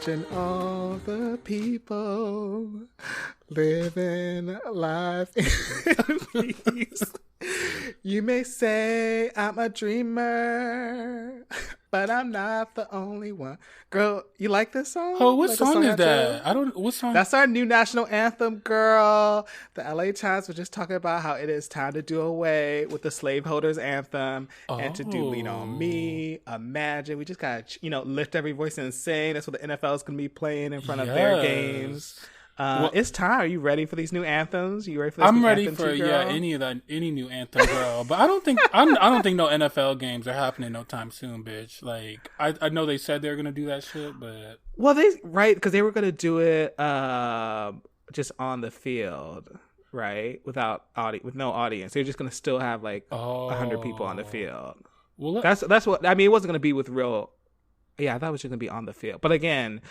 Imagine all the people living life in peace. You may say I'm a dreamer, but I'm not the only one. Girl, you like this song? Oh, what like song is that? I don't. What song? That's our new national anthem, girl. The LA Times was just talking about how it is time to do away with the slaveholders anthem and to do Lean on Me, Imagine. We just gotta, lift every voice and sing. That's what the NFL is gonna be playing in front of their games. It's time. Are you ready for these new anthems? You ready for this I'm new ready anthem for too, girl? any new anthem, girl. But I don't think I don't think no NFL games are happening no time soon, bitch. Like I know they said they were gonna do that shit, but because they were gonna do it just on the field, right? With no audience. They're just gonna still have like 100 people on the field. Well, that's what I mean. It wasn't gonna be with real. Yeah, I thought it was just gonna be on the field. But again,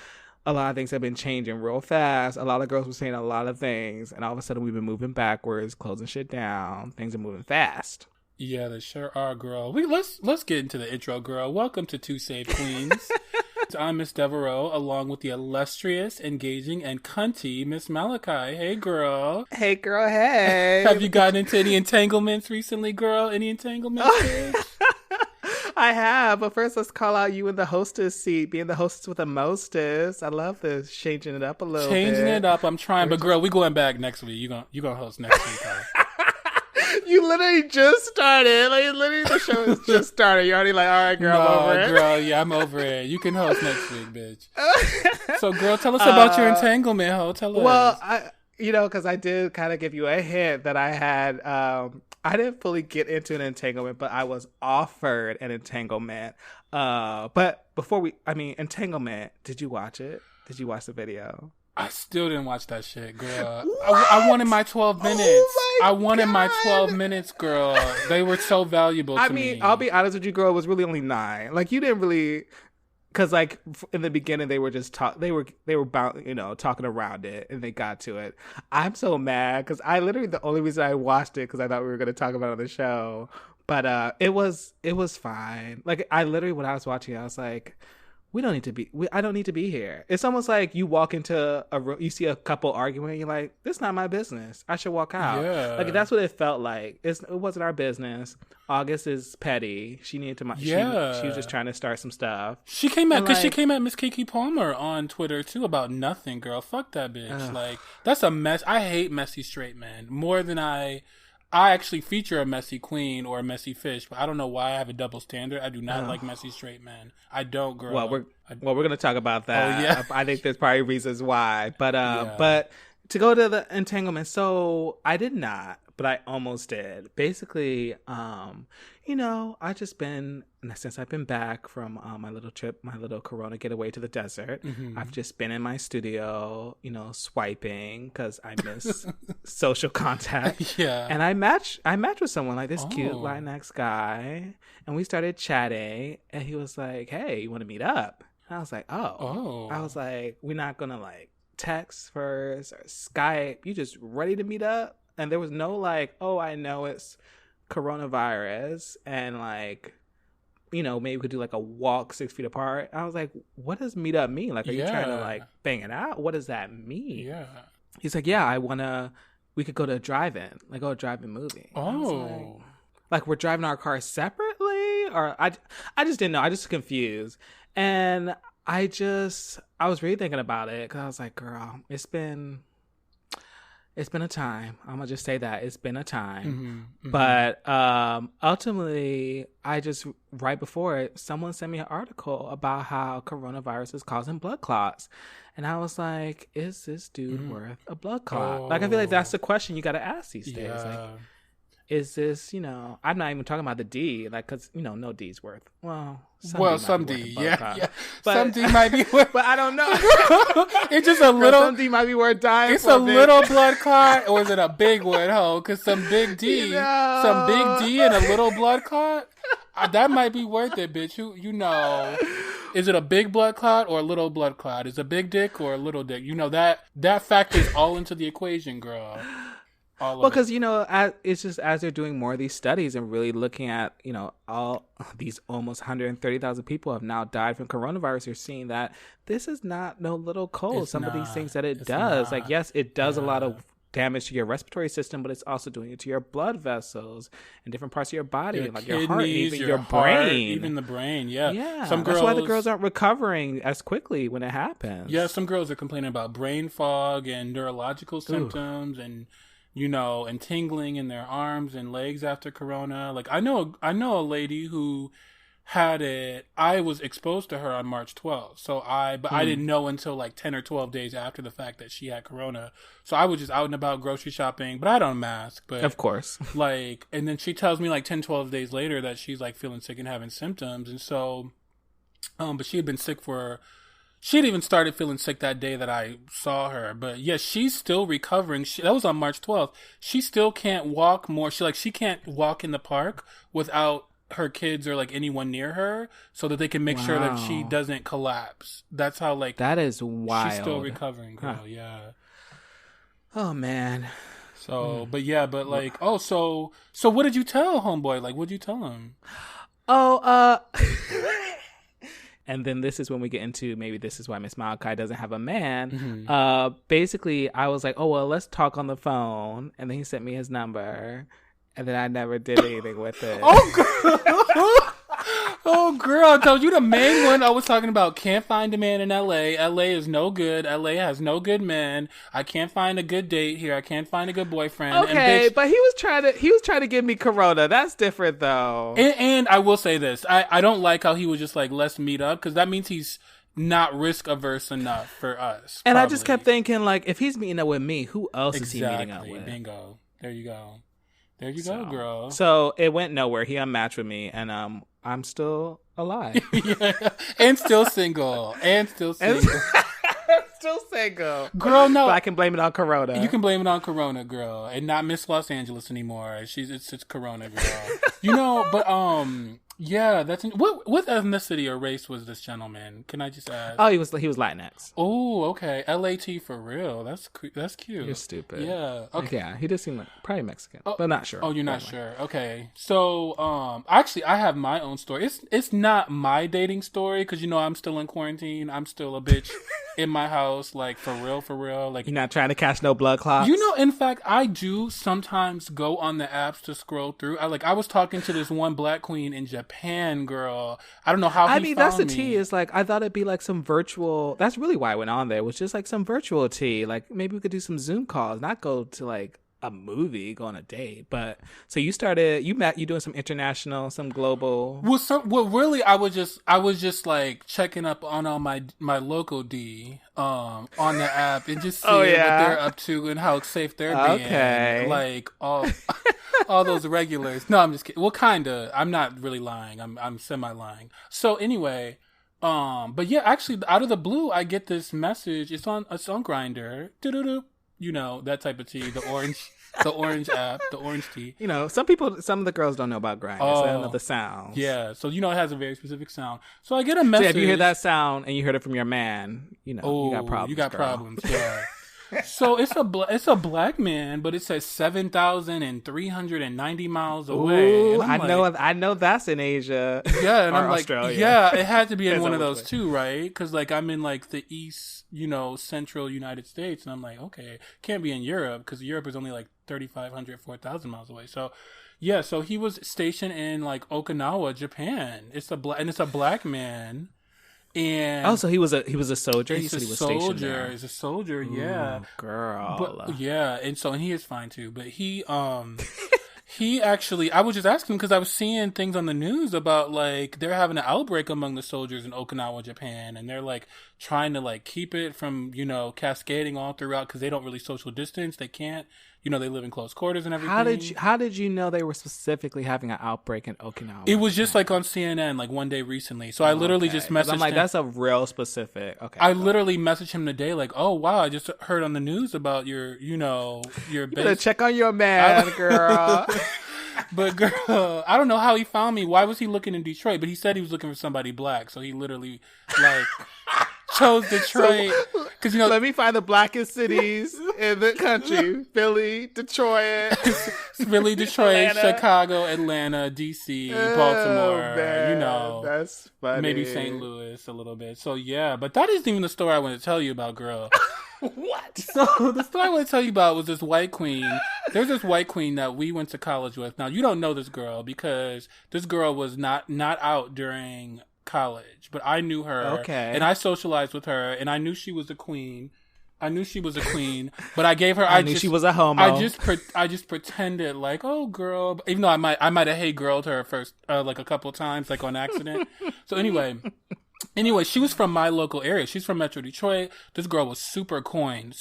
a lot of things have been changing real fast. A lot of girls were saying a lot of things, and all of a sudden we've been moving backwards, closing shit down. Things are moving fast. Yeah, they sure are, girl. Let's get into the intro, girl. Welcome to Two Saved Queens. I'm Miss Deveraux, along with the illustrious, engaging, and cunty Miss Malachi. Hey, girl. Hey, girl. Hey. Have you gotten into any entanglements recently, girl? Any entanglements? I have, but first let's call out you in the hostess seat, being the hostess with the mostest. I love this, changing it up a little bit. Changing it up, I'm trying, but girl, we going back next week. You gonna host next week, huh? You literally just started. Like literally, the show is just started. You're already like, all right, girl, I'm over it. Girl, yeah, I'm over it. You can host next week, bitch. So, girl, tell us about your entanglement, ho. Tell us. Well, because I did kind of give you a hint that I had. I didn't fully get into an entanglement, but I was offered an entanglement. But entanglement. Did you watch it? Did you watch the video? I still didn't watch that shit, girl. I wanted my 12 minutes. I wanted my 12 minutes, girl. They were so valuable to me. I'll be honest with you, girl. It was really only 9. Like, you didn't really... Because, like, in the beginning, they were just they were talking around it, and they got to it. I'm so mad, because the only reason I watched it, because I thought we were going to talk about it on the show. But it was fine. Like, I literally, when I was watching it, I was like... I don't need to be here. It's almost like you walk into a room, you see a couple arguing, and you're like, this is not my business. I should walk out. Yeah. Like, that's what it felt like. It wasn't our business. August is petty. She needed to, she was just trying to start some stuff. She came at Miss Keke Palmer on Twitter too about nothing, girl. Fuck that bitch. Like, that's a mess. I hate messy straight men more than I actually feature a messy queen or a messy fish, but I don't know why I have a double standard. I do not like messy straight men. I don't, girl. Well, we're gonna talk about that. Oh, yeah. I think there's probably reasons why, but to go to the entanglement. So I did not, but I almost did. Basically, I just been, since I've been back from my little trip, my little Corona getaway to the desert, I've just been in my studio, swiping because I miss social contact. Yeah. And I matched with someone, like this cute Latinx guy, and we started chatting, and he was like, hey, you want to meet up? And I was like, oh. I was like, we're not going to like text first or Skype. You just ready to meet up? And there was no like, I know it's coronavirus, and like, maybe we could do like a walk 6 feet apart. I was like, what does meet up mean? Like, are you trying to like bang it out? What does that mean? Yeah. He's like, yeah, we could go to a drive-in, like go to a drive-in movie. Oh. Like we're driving our cars separately? Or I just didn't know. I just was confused. And I was really thinking about it, because I was like, girl, it's been a time. I'm going to just say that. It's been a time. But ultimately, right before it, someone sent me an article about how coronavirus is causing blood clots. And I was like, is this dude worth a blood clot? Like, I feel like that's the question you got to ask these days. Yeah. Like, is this, I'm not even talking about the D, like, because, no D's worth. Some D, yeah. But, some D might be worth, but I don't know. It's just a little. Some D might be worth dying. It's a little blood clot, or is it a big one, ho? Because some big D, some big D and a little blood clot, that might be worth it, bitch. Is it a big blood clot or a little blood clot? Is it a big dick or a little dick? That factors all into the equation, girl. all of well, because, it's just as they're doing more of these studies and really looking at, all these almost 130,000 people have now died from coronavirus, you're seeing that this is not no little cold. Some of these things that it does. Like, yes, it does a lot of damage to your respiratory system, but it's also doing it to your blood vessels and different parts of your body, your like kidneys, your heart, even your heart, brain, even the brain. Yeah. That's why the girls aren't recovering as quickly when it happens. Yeah, some girls are complaining about brain fog and neurological symptoms and and tingling in their arms and legs after corona. Like I know a lady who had it. I was exposed to her on March 12th. I didn't know until like 10 or 12 days after the fact that she had corona. So I was just out and about grocery shopping, but I don't mask. But of course, and then she tells me like 10, 12 days later that she's like feeling sick and having symptoms. And so, but she had been sick she had even started feeling sick that day that I saw her. But yeah, she's still recovering. That was on March 12th. She still can't walk more. She can't walk in the park without her kids or like anyone near her, so that they can make sure that she doesn't collapse. That's how that is wild. She's still recovering, girl. Huh. Yeah. Oh man. So, so what did you tell homeboy? Like, what'd you tell him? And then this is when we get into maybe this is why Miss Malachi doesn't have a man. Mm-hmm. Basically, I was like, oh well, let's talk on the phone, and then he sent me his number. And then I never did anything with it. Oh, girl. I told you the main one I was talking about. Can't find a man in L.A. L.A. is no good. L.A. has no good men. I can't find a good date here. I can't find a good boyfriend. Okay, but he was trying to give me corona. That's different, though. And I will say this. I don't like how he was just like, let's meet up. Because that means he's not risk averse enough for us. And I just kept thinking, like, if he's meeting up with me, who else is he meeting up with? Bingo. There you go. There you go, girl. So it went nowhere. He unmatched with me, and I'm still alive. Yeah. And still single. Still single. Girl, no. But I can blame it on corona. You can blame it on corona, girl. And not Miss Los Angeles anymore. It's corona, girl. Yeah, that's what ethnicity or race was this gentleman? Can I just ask? Oh, he was Latinx. Oh, okay. LAT for real. That's cute. You're stupid. Yeah. Okay. Yeah, he does seem like probably Mexican, but not sure. Oh, you're not sure. Okay. So, actually, I have my own story. It's not my dating story because I'm still in quarantine. I'm still a bitch in my house, like for real. Like you're not trying to catch no blood clots. In fact, I do sometimes go on the apps to scroll through. I was talking to this one black queen in Japan, girl. I don't know how. That's the tea. Is like I thought it'd be like some virtual. That's really why I went on there. It was just like some virtual tea. Like maybe we could do some Zoom calls, not go to like a movie, go on a date. But so you doing some international, some global. Really, I was just like checking up on all my local D on the app and just seeing what they're up to and how safe they're being. Okay. Like all those regulars. No, I'm just kidding. Well, kinda. I'm not really lying. I'm semi-lying. So anyway, but yeah, actually, out of the blue, I get this message. It's on Grindr. That type of tea. The orange app, the orange tea. Some of the girls don't know about Grindr. So they don't know the sounds. Yeah, so it has a very specific sound. So I get a message. So if you hear that sound and you heard it from your man, you got problems. You got girl. problems. Yeah. So it's a black man, but it says 7,390 miles away. Ooh, I know that's in Asia. Yeah, and or I'm like, Australia. yeah, it had to be in one of those too, right? Because like I'm in like the east, central United States, and I'm like, okay, can't be in Europe because Europe is only like 3,500, 4,000 miles away. So, yeah, so he was stationed in like Okinawa, Japan. It's a black man. And so he was a soldier. He's a soldier. He's a soldier. Yeah, girl. But, yeah, and he is fine too. But he actually, I was just asking because I was seeing things on the news about like they're having an outbreak among the soldiers in Okinawa, Japan, and they're like trying to like keep it from cascading all throughout because they don't really social distance. They can't. They live in close quarters and everything. How did you know they were specifically having an outbreak in Okinawa? It was just like on CNN, like one day recently. So I literally just messaged him. I'm like, that's a real specific. Okay. I literally messaged him today, like, oh wow, I just heard on the news about your better check on your man, girl. But girl, I don't know how he found me. Why was he looking in Detroit? But he said he was looking for somebody black, so he literally like chose Detroit. because you know, let me find the blackest cities in the country: Philly, Detroit, Atlanta. Chicago, Atlanta, DC, Baltimore. Man, you know, that's funny. Maybe St. Louis a little bit. So yeah, but that isn't even the story I want to tell you about, girl. What? So the story I want to tell you about was this white queen. There's this white queen that we went to college with. Now you don't know this girl because this girl was not out during college, but I knew her. Okay. And I socialized with her, and I knew she was a queen. But I gave her. I knew she was a homo. I just pretended like, oh girl, even though I might have hey girled her first, like a couple times, like on accident. So anyway, she was from my local area. She's from Metro Detroit. This girl was super coin.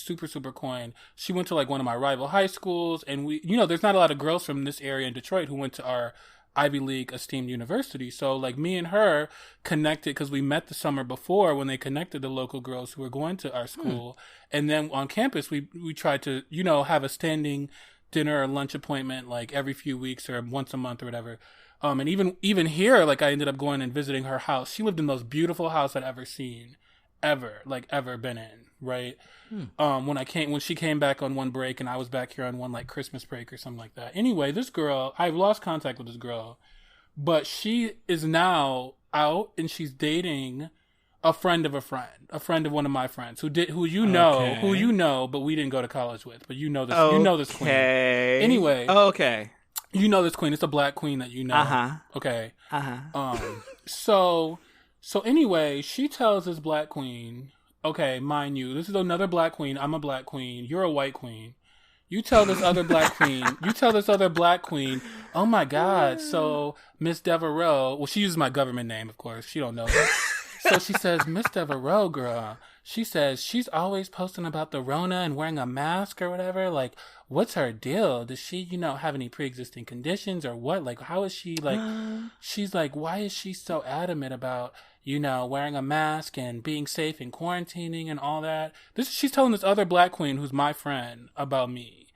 She went to like one of my rival high schools, and there's not a lot of girls from this area in Detroit who went to our Ivy League esteemed university. So like me and her connected because we met the summer before when they connected the local girls who were going to our school. And then on campus, we tried to, have a standing dinner or lunch appointment like every few weeks or once a month or whatever. And even here, like I ended up going and visiting her house. She lived in the most beautiful house I'd ever seen, ever been in, right? When she came back on one break and I was back here on one like Christmas break or something like that. Anyway, this girl, I've lost contact with this girl, but she is now out and she's dating a friend of one of my friends who you know, but we didn't go to college with, but you know this queen. Anyway. Okay. You know this queen. It's a black queen that you know. Uh-huh. Okay. Uh-huh. So anyway, she tells this black queen, okay, mind you, this is another black queen. I'm a black queen. You're a white queen. You tell this other black queen, oh my God, so Miss Deveraux, well, she uses my government name, of course. She don't know that. So she says, Miss Deveraux, girl, she says she's always posting about the Rona and wearing a mask or whatever. Like, what's her deal? Does she, have any pre-existing conditions or what? Like, how is she, like, she's like, why is she so adamant about, wearing a mask and being safe and quarantining and all that? She's telling this other black queen who's my friend about me.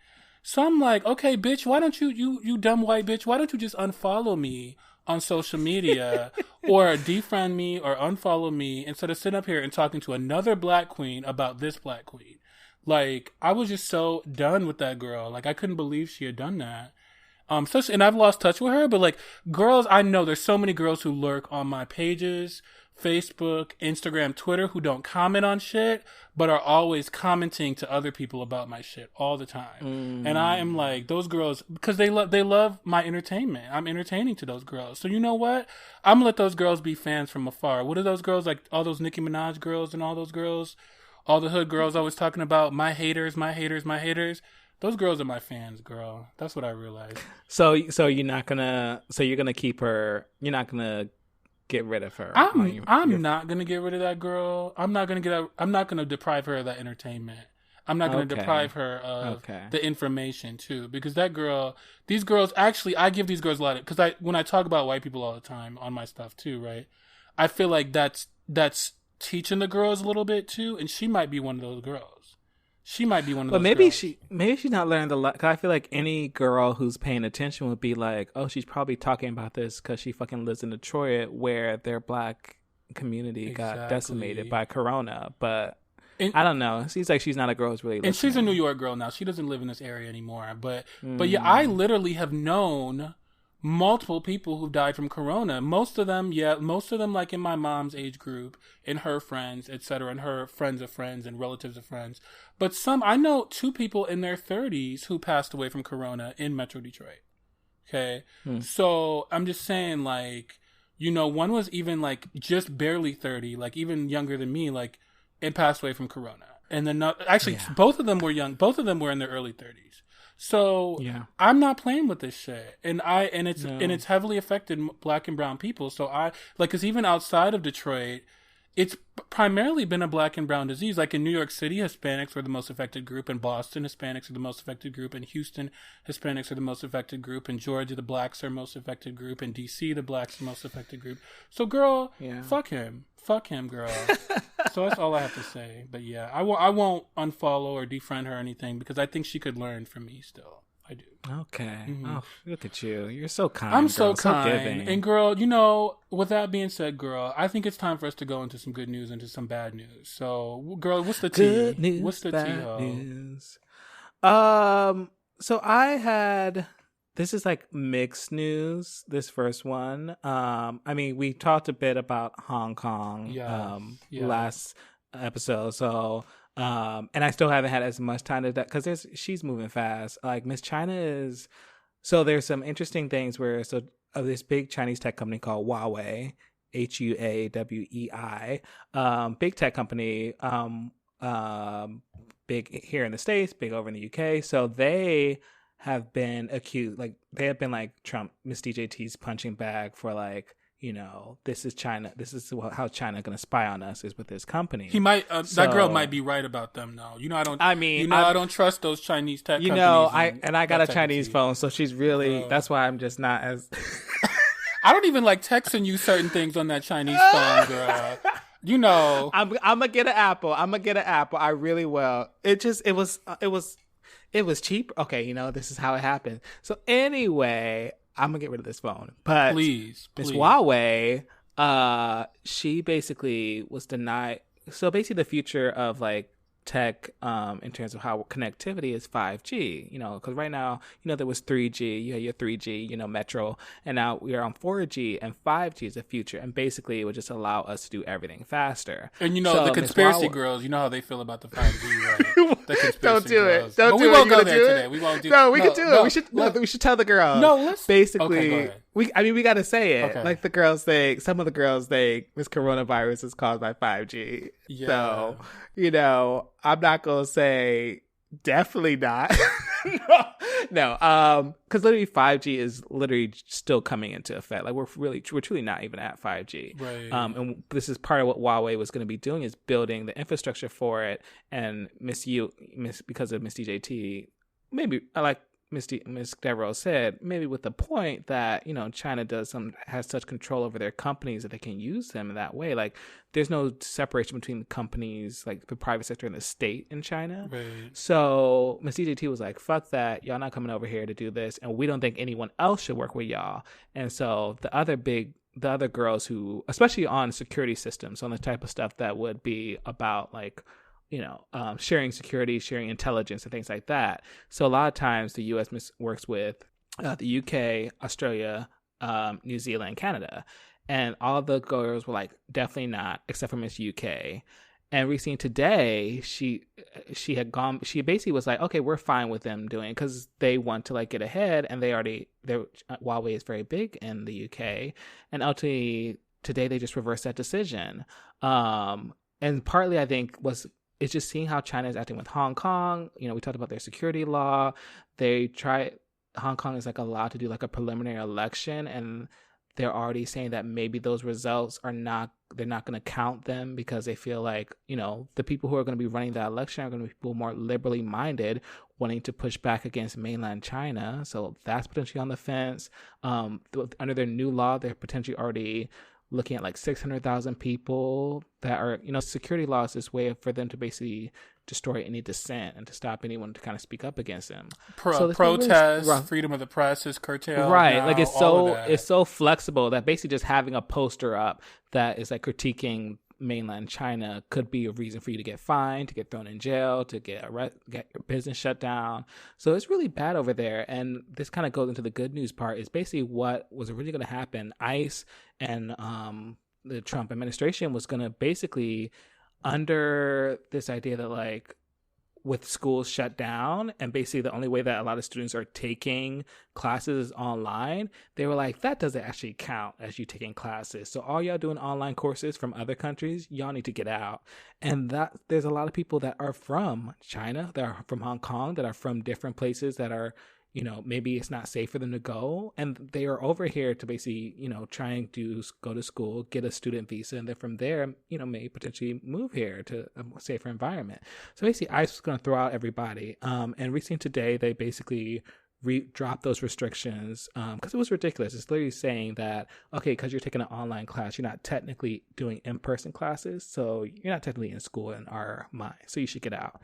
So I'm like, okay, bitch, why don't you dumb white bitch, why don't you just unfollow me on social media or defriend me or unfollow me instead of sitting up here and talking to another black queen about this black queen? Like, I was just so done with that girl. Like, I couldn't believe she had done that. And I've lost touch with her, but like girls, I know there's so many girls who lurk on my pages, Facebook, Instagram, Twitter, who don't comment on shit, but are always commenting to other people about my shit all the time. And I am like, those girls, because they love my entertainment. I'm entertaining to those girls. So you know what? I'm gonna let those girls be fans from afar. What are those girls, like all those Nicki Minaj girls and all those girls, all the hood girls always talking about my haters, my haters, my haters? Those girls are my fans, girl. That's what I realized. So you're gonna keep her. You're not gonna get rid of her. I'm not gonna get rid of that girl. I'm not gonna deprive her of that entertainment. I'm not gonna deprive her of the information too, because these girls actually, I give these girls a lot of, because when I talk about white people all the time on my stuff too, right? I feel like that's teaching the girls a little bit too, and she might be one of those girls. She might be one of those girls. Maybe she's not learning the lot. Cause I feel like any girl who's paying attention would be like, oh, she's probably talking about this because she fucking lives in Detroit where their black community got decimated by Corona. But I don't know. It seems like she's not a girl who's really listening. And she's a New York girl now. She doesn't live in this area anymore. But yeah, I literally have known multiple people who died from Corona. Most of them like in my mom's age group, and her friends, etc., and her friends of friends and relatives of friends. But I know 2 people in their 30s who passed away from Corona in Metro Detroit. Okay? So I'm just saying, like, one was even like just barely 30, like even younger than me, like, and passed away from Corona. And then both of them were young. Both of them were in their early 30s. So I'm not playing with this shit, and it's heavily affected black and brown people. So because even outside of Detroit, it's primarily been a black and brown disease. Like in New York City, Hispanics were the most affected group. In Boston, Hispanics are the most affected group. In Houston, Hispanics are the most affected group. In Georgia, the blacks are most affected group. In DC, the blacks are most affected group. So girl, fuck him, girl. So that's all I have to say. But yeah, I won't unfollow or defriend her or anything, because I think she could learn from me still. I do. Okay. Oh, look at you. You're so kind. I'm girl. so kind. Giving. And girl, with that being said, girl, I think it's time for us to go into some good news, into some bad news. So, girl, what's the tea? Good news, what's the bad tea? News. So this is like mixed news, this first one. I mean, we talked a bit about Hong Kong last episode. So and I still haven't had as much time to that because she's moving fast. Like Miss China is. So there's some interesting things where of this big Chinese tech company called Huawei, Huawei, big tech company, big here in the States, big over in the UK. So they have been accused, like they have been like Trump, Miss DJT's punching bag for like, this is China. This is how China going to spy on us is with this company. He might. That girl might be right about them, though. I don't. I don't trust those Chinese tech companies. I got a Chinese phone, so she's really. That's why I'm just not as. I don't even like texting you certain things on that Chinese phone, girl. I'm gonna get an Apple. I really will. It was cheap. Okay, this is how it happened. So anyway. I'm gonna get rid of this phone, but please. Miss Huawei, she basically was denied. So basically, the future of like tech, in terms of how connectivity is 5G. Because right now, there was 3G. You had your 3G, Metro, and now we are on 4G, and 5G is the future. And basically, it would just allow us to do everything faster. And the conspiracy girls, how they feel about the 5G, right? The conspiracy Don't do girls. it. Don't do we it. won't go there today. We won't do. No, we can do it. We should tell the girls. No, let's basically. Okay, go ahead. We got to say it. Okay. Like the girls think, some of the girls think this coronavirus is caused by 5G. Yeah. So, I'm not going to say definitely not. No. Because literally 5G is literally still coming into effect. Like we're truly not even at 5G. Right. And this is part of what Huawei was going to be doing is building the infrastructure for it. And because of Miss DJT, maybe like Miss Deveraux said, maybe with the point that, China has such control over their companies that they can use them in that way. Like there's no separation between companies, like the private sector and the state in China. Right. So Miss DJT was like, fuck that. Y'all not coming over here to do this. And we don't think anyone else should work with y'all. And so the other girls who, especially on security systems, on the type of stuff that would be about like, sharing security, sharing intelligence, and things like that. So a lot of times the U.S. works with the U.K., Australia, New Zealand, Canada, and all the girls were like, definitely not, except for Miss UK. And recently today, she basically was like, okay, we're fine with them doing it because they want to like get ahead, and Huawei is very big in the UK, and ultimately today they just reversed that decision. And partly I think it's just seeing how China is acting with Hong Kong. We talked about their security law. Hong Kong is like allowed to do like a preliminary election, and they're already saying that maybe those results they're not going to count them because they feel like, the people who are going to be running that election are going to be people more liberally minded, wanting to push back against mainland China. So that's potentially on the fence. Under their new law, they're potentially already looking at like 600,000 people that are, security law is this way for them to basically destroy any dissent and to stop anyone to kind of speak up against them. Protest, really freedom of the press is curtailed. Right. Now, like it's so flexible that basically just having a poster up that is like critiquing mainland China could be a reason for you to get fined, to get thrown in jail, to get your business shut down. So it's really bad over there. And this kind of goes into the good news part is basically what was originally going to happen. ICE and the Trump administration was going to basically, under this idea that like with schools shut down and basically the only way that a lot of students are taking classes is online, they were like, that doesn't actually count as you taking classes. So all y'all doing online courses from other countries, y'all need to get out. And that there's a lot of people that are from China, that are from Hong Kong, that are from different places that are, maybe it's not safe for them to go. And they are over here to basically, trying to go to school, get a student visa. And then from there, may potentially move here to a safer environment. So basically ICE was going to throw out everybody. And recently today, they basically dropped those restrictions because it was ridiculous. It's literally saying that, okay, because you're taking an online class, you're not technically doing in-person classes. So you're not technically in school in our mind. So you should get out.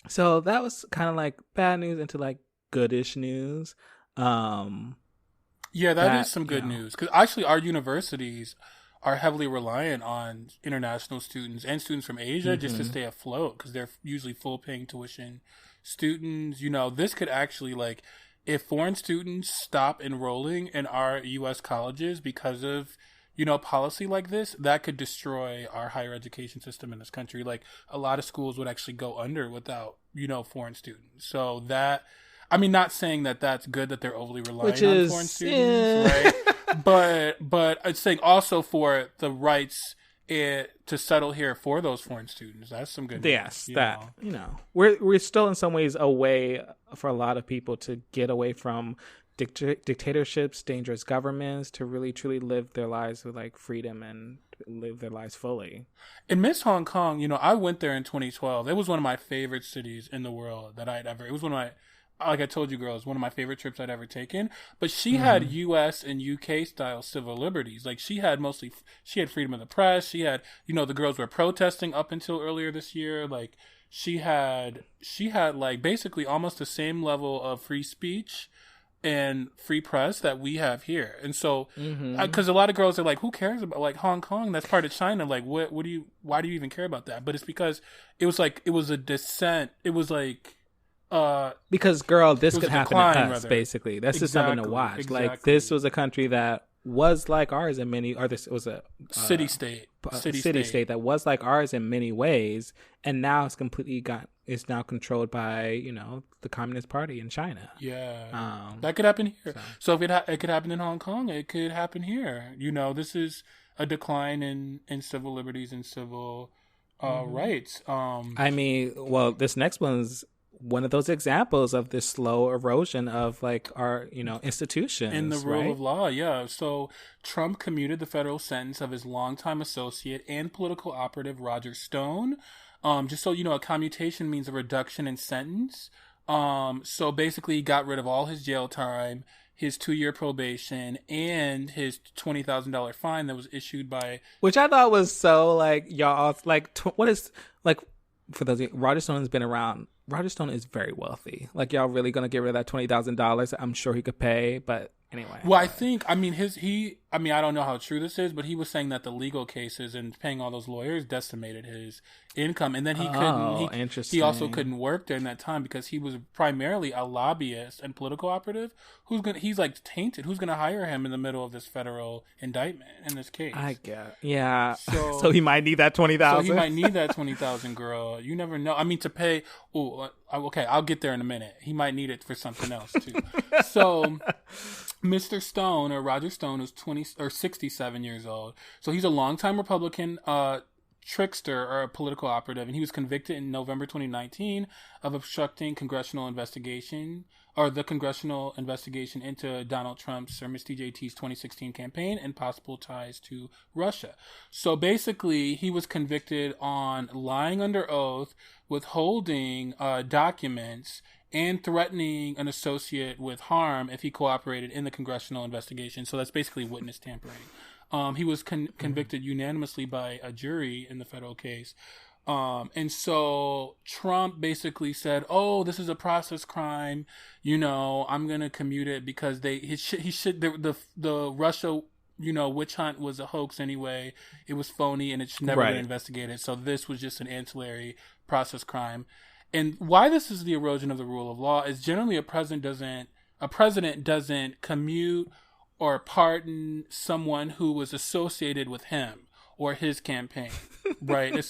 So that was kind of like bad news into like goodish news. Yeah, that is some good news, because actually our universities are heavily reliant on international students and students from Asia just to stay afloat, because they're usually full paying tuition students. This could actually, like, if foreign students stop enrolling in our U.S. colleges because of policy like this, that could destroy our higher education system in this country. Like, a lot of schools would actually go under without foreign students. So that, I mean, not saying that that's good that they're overly reliant on foreign students, right? But it's saying also for the rights to settle here for those foreign students. That's some good news. Yes, we're still in some ways a way for a lot of people to get away from dictatorships, dangerous governments, to really truly live their lives with like freedom and live their lives fully. In Miss Hong Kong, I went there in 2012. It was one of my favorite cities in the world that it was one of my, like I told you girls, one of my favorite trips I'd ever taken. But she had US and UK style civil liberties. Like, she had freedom of the press. She had, the girls were protesting up until earlier this year. Like, she had like basically almost the same level of free speech and free press that we have here. And so, because a lot of girls are like, who cares about like Hong Kong? That's part of China. Like, why do you even care about that? But it's because it was a descent. It was like, because girl, this could happen to us, basically. That's just something to watch. Exactly. Like, this was a country that was like ours in many, or this was a city-state that was like ours in many ways, and now it's now controlled by the Communist Party in China. Yeah, that could happen here. So if it could happen in Hong Kong, it could happen here. This is a decline in civil liberties and civil rights. I mean, well, this next one's one of those examples of this slow erosion of like our institutions and the rule of law. Yeah. So Trump commuted the federal sentence of his longtime associate and political operative Roger Stone. Just so a commutation means a reduction in sentence. So basically he got rid of all his jail time, his 2-year probation, and his $20,000 fine that was issued by, which I thought was so like, y'all, like what is, like, for those, Roger Stone has been around. Roger Stone is very wealthy. Like, y'all really gonna get rid of that $20,000? I'm sure he could pay, but anyway. Well, I think, I mean, I don't know how true this is, but he was saying that the legal cases and paying all those lawyers decimated his income, and then he also couldn't work during that time because he was primarily a lobbyist and political operative. He's like tainted. Who's gonna hire him in the middle of this federal indictment in this case? I guess, yeah. So he might need that $20,000. So he might need that $20,000, girl. You never know. I mean, to pay. Oh, okay, I'll get there in a minute. He might need it for something else too. So, Mr. Stone, or Roger Stone, is 67 years old. So he's a longtime Republican trickster or a political operative, and he was convicted in November 2019 of obstructing the congressional investigation into Donald Trump's or Miss DJT's 2016 campaign and possible ties to Russia. So basically, he was convicted on lying under oath, withholding documents, and threatening an associate with harm if he cooperated in the congressional investigation. So that's basically witness tampering. He was convicted unanimously by a jury in the federal case. And so Trump basically said, "Oh, this is a process crime. I'm going to commute it because the Russia, witch hunt was a hoax anyway. It was phony and it should never been investigated. So this was just an ancillary process crime." And why this is the erosion of the rule of law is generally a president doesn't commute or pardon someone who was associated with him or his campaign, right?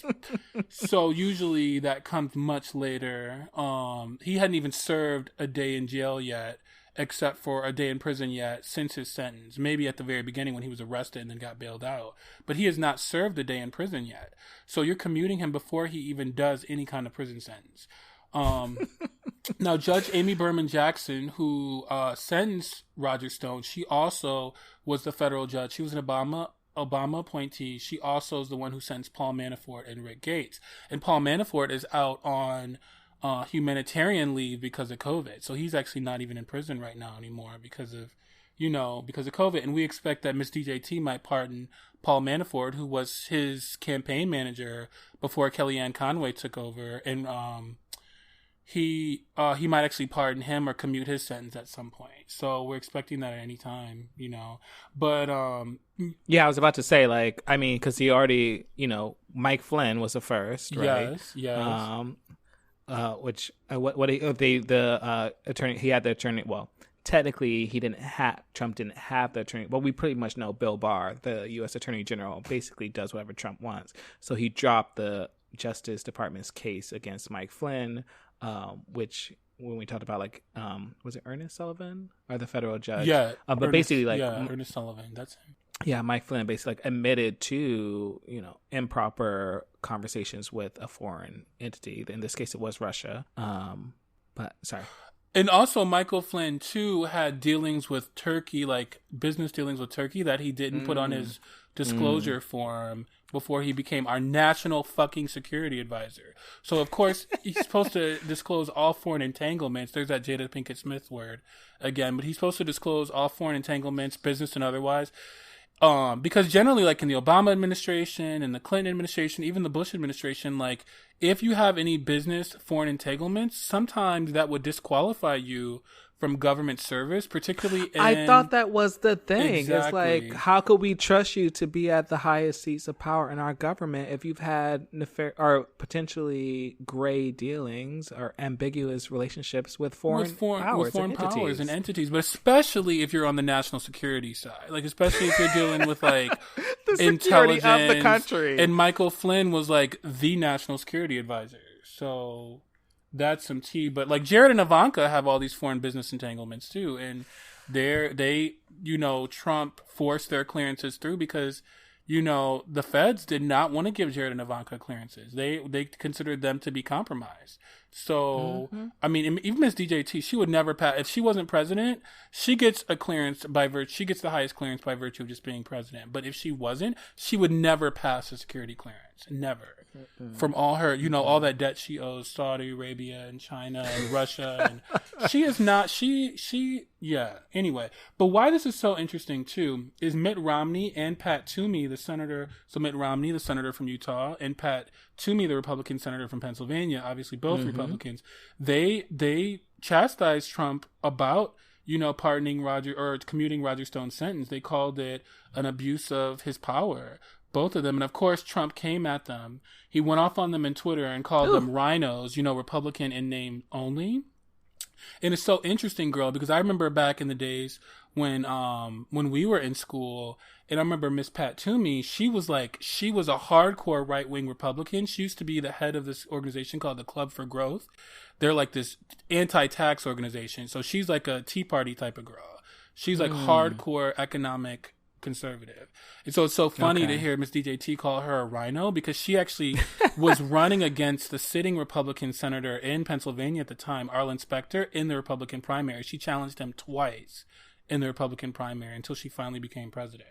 So usually that comes much later. He hadn't even served a day in jail yet, except for a day in prison yet since his sentence. Maybe at the very beginning when he was arrested and then got bailed out. But he has not served a day in prison yet. So you're commuting him before he even does any kind of prison sentence. Now, Judge Amy Berman Jackson, who sentenced Roger Stone, she also was the federal judge. She was an Obama appointee. She also is the one who sentenced Paul Manafort and Rick Gates. And Paul Manafort is out on humanitarian leave because of COVID. So he's actually not even in prison right now anymore because of COVID. And we expect that Miss DJT might pardon Paul Manafort, who was his campaign manager before Kellyanne Conway took over. And he might actually pardon him or commute his sentence at some point. So we're expecting that at any time, But yeah, I was about to say, like, I mean, because he already, Mike Flynn was the first, right? Yes. Which the attorney, he had the attorney. Well, technically, Trump didn't have the attorney, but we pretty much know Bill Barr, the U.S. Attorney General, basically does whatever Trump wants. So he dropped the Justice Department's case against Mike Flynn, which when we talked about, like, was it Ernest Sullivan or the federal judge? Yeah, but basically, like, Ernest Sullivan, that's him. Yeah, Mike Flynn basically, like, admitted to improper conversations with a foreign entity. In this case, it was Russia. But sorry. And also, Michael Flynn, too, had dealings with Turkey, like business dealings with Turkey that he didn't put on his disclosure form before he became our national fucking security advisor. So, of course, he's supposed to disclose all foreign entanglements. There's that Jada Pinkett Smith word again. But he's supposed to disclose all foreign entanglements, business and otherwise. Because generally, like in the Obama administration and the Clinton administration, even the Bush administration, like if you have any business foreign entanglements, sometimes that would disqualify you from government service, particularly I thought that was the thing. Exactly. It's like, how could we trust you to be at the highest seats of power in our government if you've had or potentially gray dealings or ambiguous relationships with foreign powers and entities, but especially if you're on the national security side, like especially if you're dealing with like the intelligence of the country. And Michael Flynn was like the national security advisor, so. That's some tea, but like Jared and Ivanka have all these foreign business entanglements too, and Trump forced their clearances through because, the feds did not want to give Jared and Ivanka clearances. They considered them to be compromised. So, I mean, even Miss DJT, she would never pass if she wasn't president. She gets a clearance by virtue. She gets the highest clearance by virtue of just being president. But if she wasn't, she would never pass a security clearance. Never. From all her, all that debt she owes Saudi Arabia and China and Russia, and she is not. Yeah. Anyway, but why this is so interesting too is Mitt Romney and Pat Toomey, the senator. So Mitt Romney, the senator from Utah, and Pat Toomey, the Republican senator from Pennsylvania, obviously both Republicans. They chastised Trump about pardoning Roger or commuting Roger Stone's sentence. They called it an abuse of his power. Both of them. And of course, Trump came at them. He went off on them in Twitter and called them rhinos, Republican in name only. And it's so interesting, girl, because I remember back in the days when we were in school, and I remember Miss Pat Toomey, she was a hardcore right-wing Republican. She used to be the head of this organization called the Club for Growth. They're like this anti-tax organization. So she's like a Tea Party type of girl. She's like hardcore economic conservative. And so it's so funny to hear Miss DJT call her a rhino because she actually was running against the sitting Republican senator in Pennsylvania at the time, Arlen Specter, in the Republican primary. She challenged him twice in the Republican primary until she finally became president.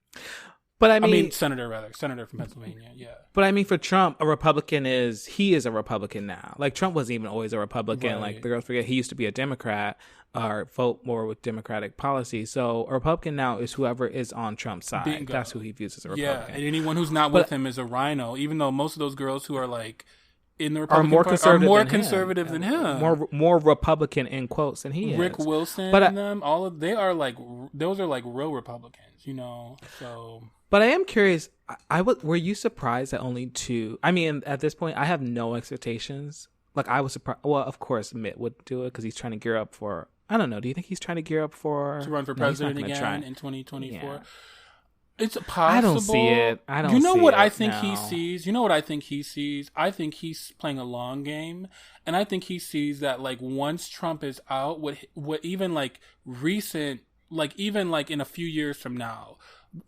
But I mean senator from Pennsylvania, yeah. But I mean, for Trump, he is a Republican now. Like, Trump wasn't even always a Republican. Right. Like, the girls forget, he used to be a Democrat or vote more with Democratic policy. So a Republican now is whoever is on Trump's side. Bingo. That's who he views as a Republican. Yeah, and anyone who's not with him is a rhino, even though most of those girls who are like in the Republican are more conservative than him. More Republican in quotes than he is. Rick Wilson and them, those are like real Republicans, so. But I am curious, were you surprised that only two? I mean, at this point, I have no expectations. Like, I was surprised. Well, of course, Mitt would do it because he's trying to gear up for, I don't know. Do you think he's trying to gear up to run for president again in 2024? Yeah. It's possible. I don't see it. You know what I think he sees? You know what I think he sees? I think he's playing a long game. And I think he sees that, like, once Trump is out, what even, like, recent, like, even, like, in a few years from now,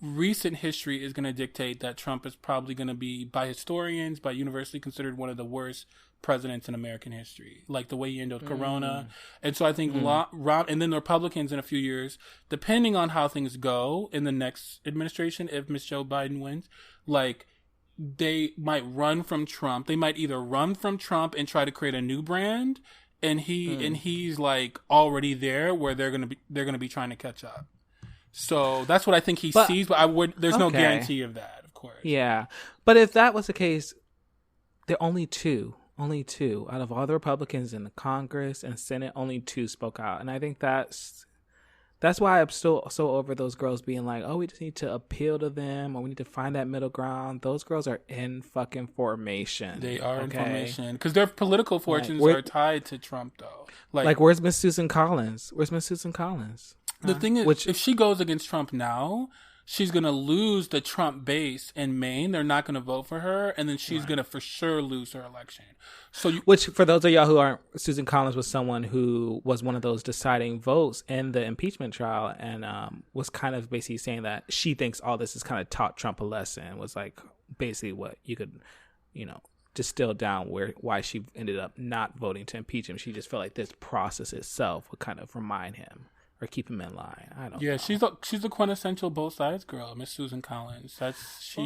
recent history is going to dictate that Trump is probably going to be, by historians, by universally considered one of the worst presidents in American history, like the way he ended Corona. And so I think and then the Republicans in a few years, depending on how things go in the next administration, if Miss Joe Biden wins, like, they might run from Trump. They might either run from Trump and try to create a new brand, and he's like already there where they're going to be trying to catch up. So that's what I think he sees, but there's no guarantee of that, of course. Yeah. But if that was the case, there are only two Only 2 out of all the Republicans in the Congress and Senate. Only 2 spoke out, and I think that's why I'm still so over those girls being like, oh, we just need to appeal to them, or we need to find that middle ground. Those girls are in fucking formation. They are in formation because their political fortunes are tied to Trump, though. Like, where's Miss Susan Collins? Where's Miss Susan Collins? The thing is, if she goes against Trump now, she's going to lose the Trump base in Maine. They're not going to vote for her. And then she's going to for sure lose her election. Which, for those of y'all who aren't, Susan Collins was someone who was one of those deciding votes in the impeachment trial, and was kind of basically saying that she thinks all this has kind of taught Trump a lesson, was like basically what you could, distill down why she ended up not voting to impeach him. She just felt like this process itself would kind of remind him or keep him in line. I don't know. She's the quintessential both sides girl, Miss Susan Collins. Both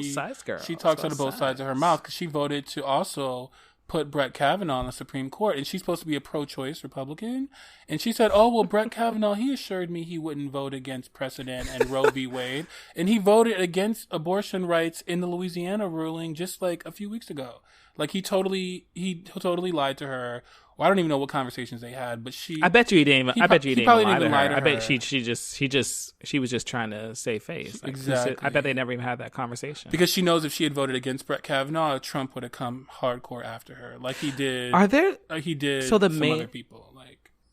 sides girl. She talks out of both sides of her mouth because she voted to also put Brett Kavanaugh on the Supreme Court, and she's supposed to be a pro-choice Republican. And she said, "Oh well, Brett Kavanaugh, he assured me he wouldn't vote against precedent and Roe v. Wade, and he voted against abortion rights in the Louisiana ruling just like a few weeks ago. Like he totally lied to her." Well, I don't even know what conversations they had, but I bet you he didn't. I bet you he didn't lie to her. I bet she was just trying to save face. Like, exactly. I bet they never even had that conversation because she knows if she had voted against Brett Kavanaugh, Trump would have come hardcore after her, like he did. Are there? He did. So other people,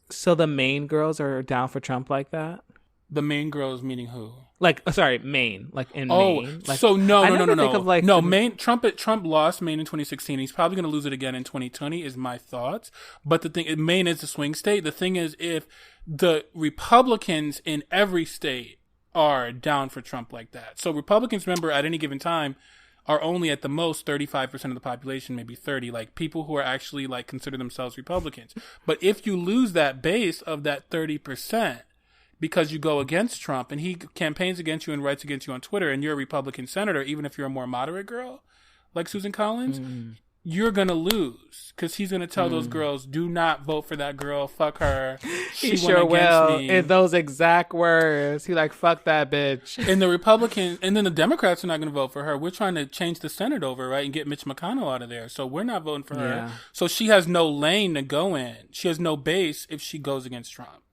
so the Maine girls are down for Trump like that. The Maine girls meaning who? Maine. Like in Maine. Like, so no. Maine. Trump lost Maine in 2016. He's probably going to lose it again in 2020. Is my thoughts. But the thing, Maine is a swing state. The thing is, if the Republicans in every state are down for Trump like that, so Republicans, remember, at any given time, are only at the most 35% of the population, maybe 30, like people who are actually like consider themselves Republicans. But if you lose that base of that 30%. Because you go against Trump and he campaigns against you and writes against you on Twitter and you're a Republican senator, even if you're a more moderate girl like Susan Collins, you're going to lose because he's going to tell those girls, do not vote for that girl. Fuck her. He sure will. Me. In those exact words. He fuck that bitch. And the Republicans, and then the Democrats are not going to vote for her. We're trying to change the Senate over, right? And get Mitch McConnell out of there. So we're not voting for her. So she has no lane to go in. She has no base if she goes against Trump.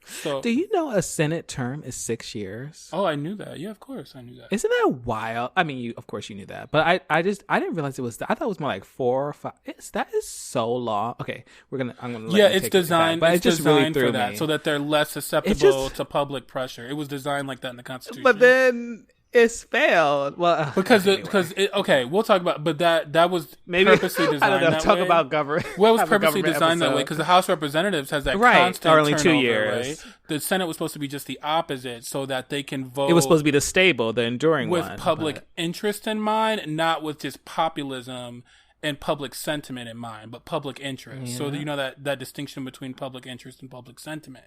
So, do you know a Senate term is 6 years? Oh, I knew that. Yeah, of course, I knew that. Isn't that wild? I mean, of course you knew that, but I didn't realize it was. I thought it was more like 4 or 5. That is so long. Okay, I'm gonna. It's designed. But it's just designed really for that, so that they're less susceptible to public pressure. It was designed like that in the Constitution. But then it's failed. Well, okay, we'll talk about. But that was maybe purposely designed. I don't know. That talk way. About government. Well, it was purposely designed that way because the House of Representatives has that constant only turnover, 2 years. Right? The Senate was supposed to be just the opposite, so that they can vote. It was supposed to be the stable, the enduring with one, public interest in mind, not with just populism and public sentiment in mind, but public interest. Yeah. So that distinction between public interest and public sentiment.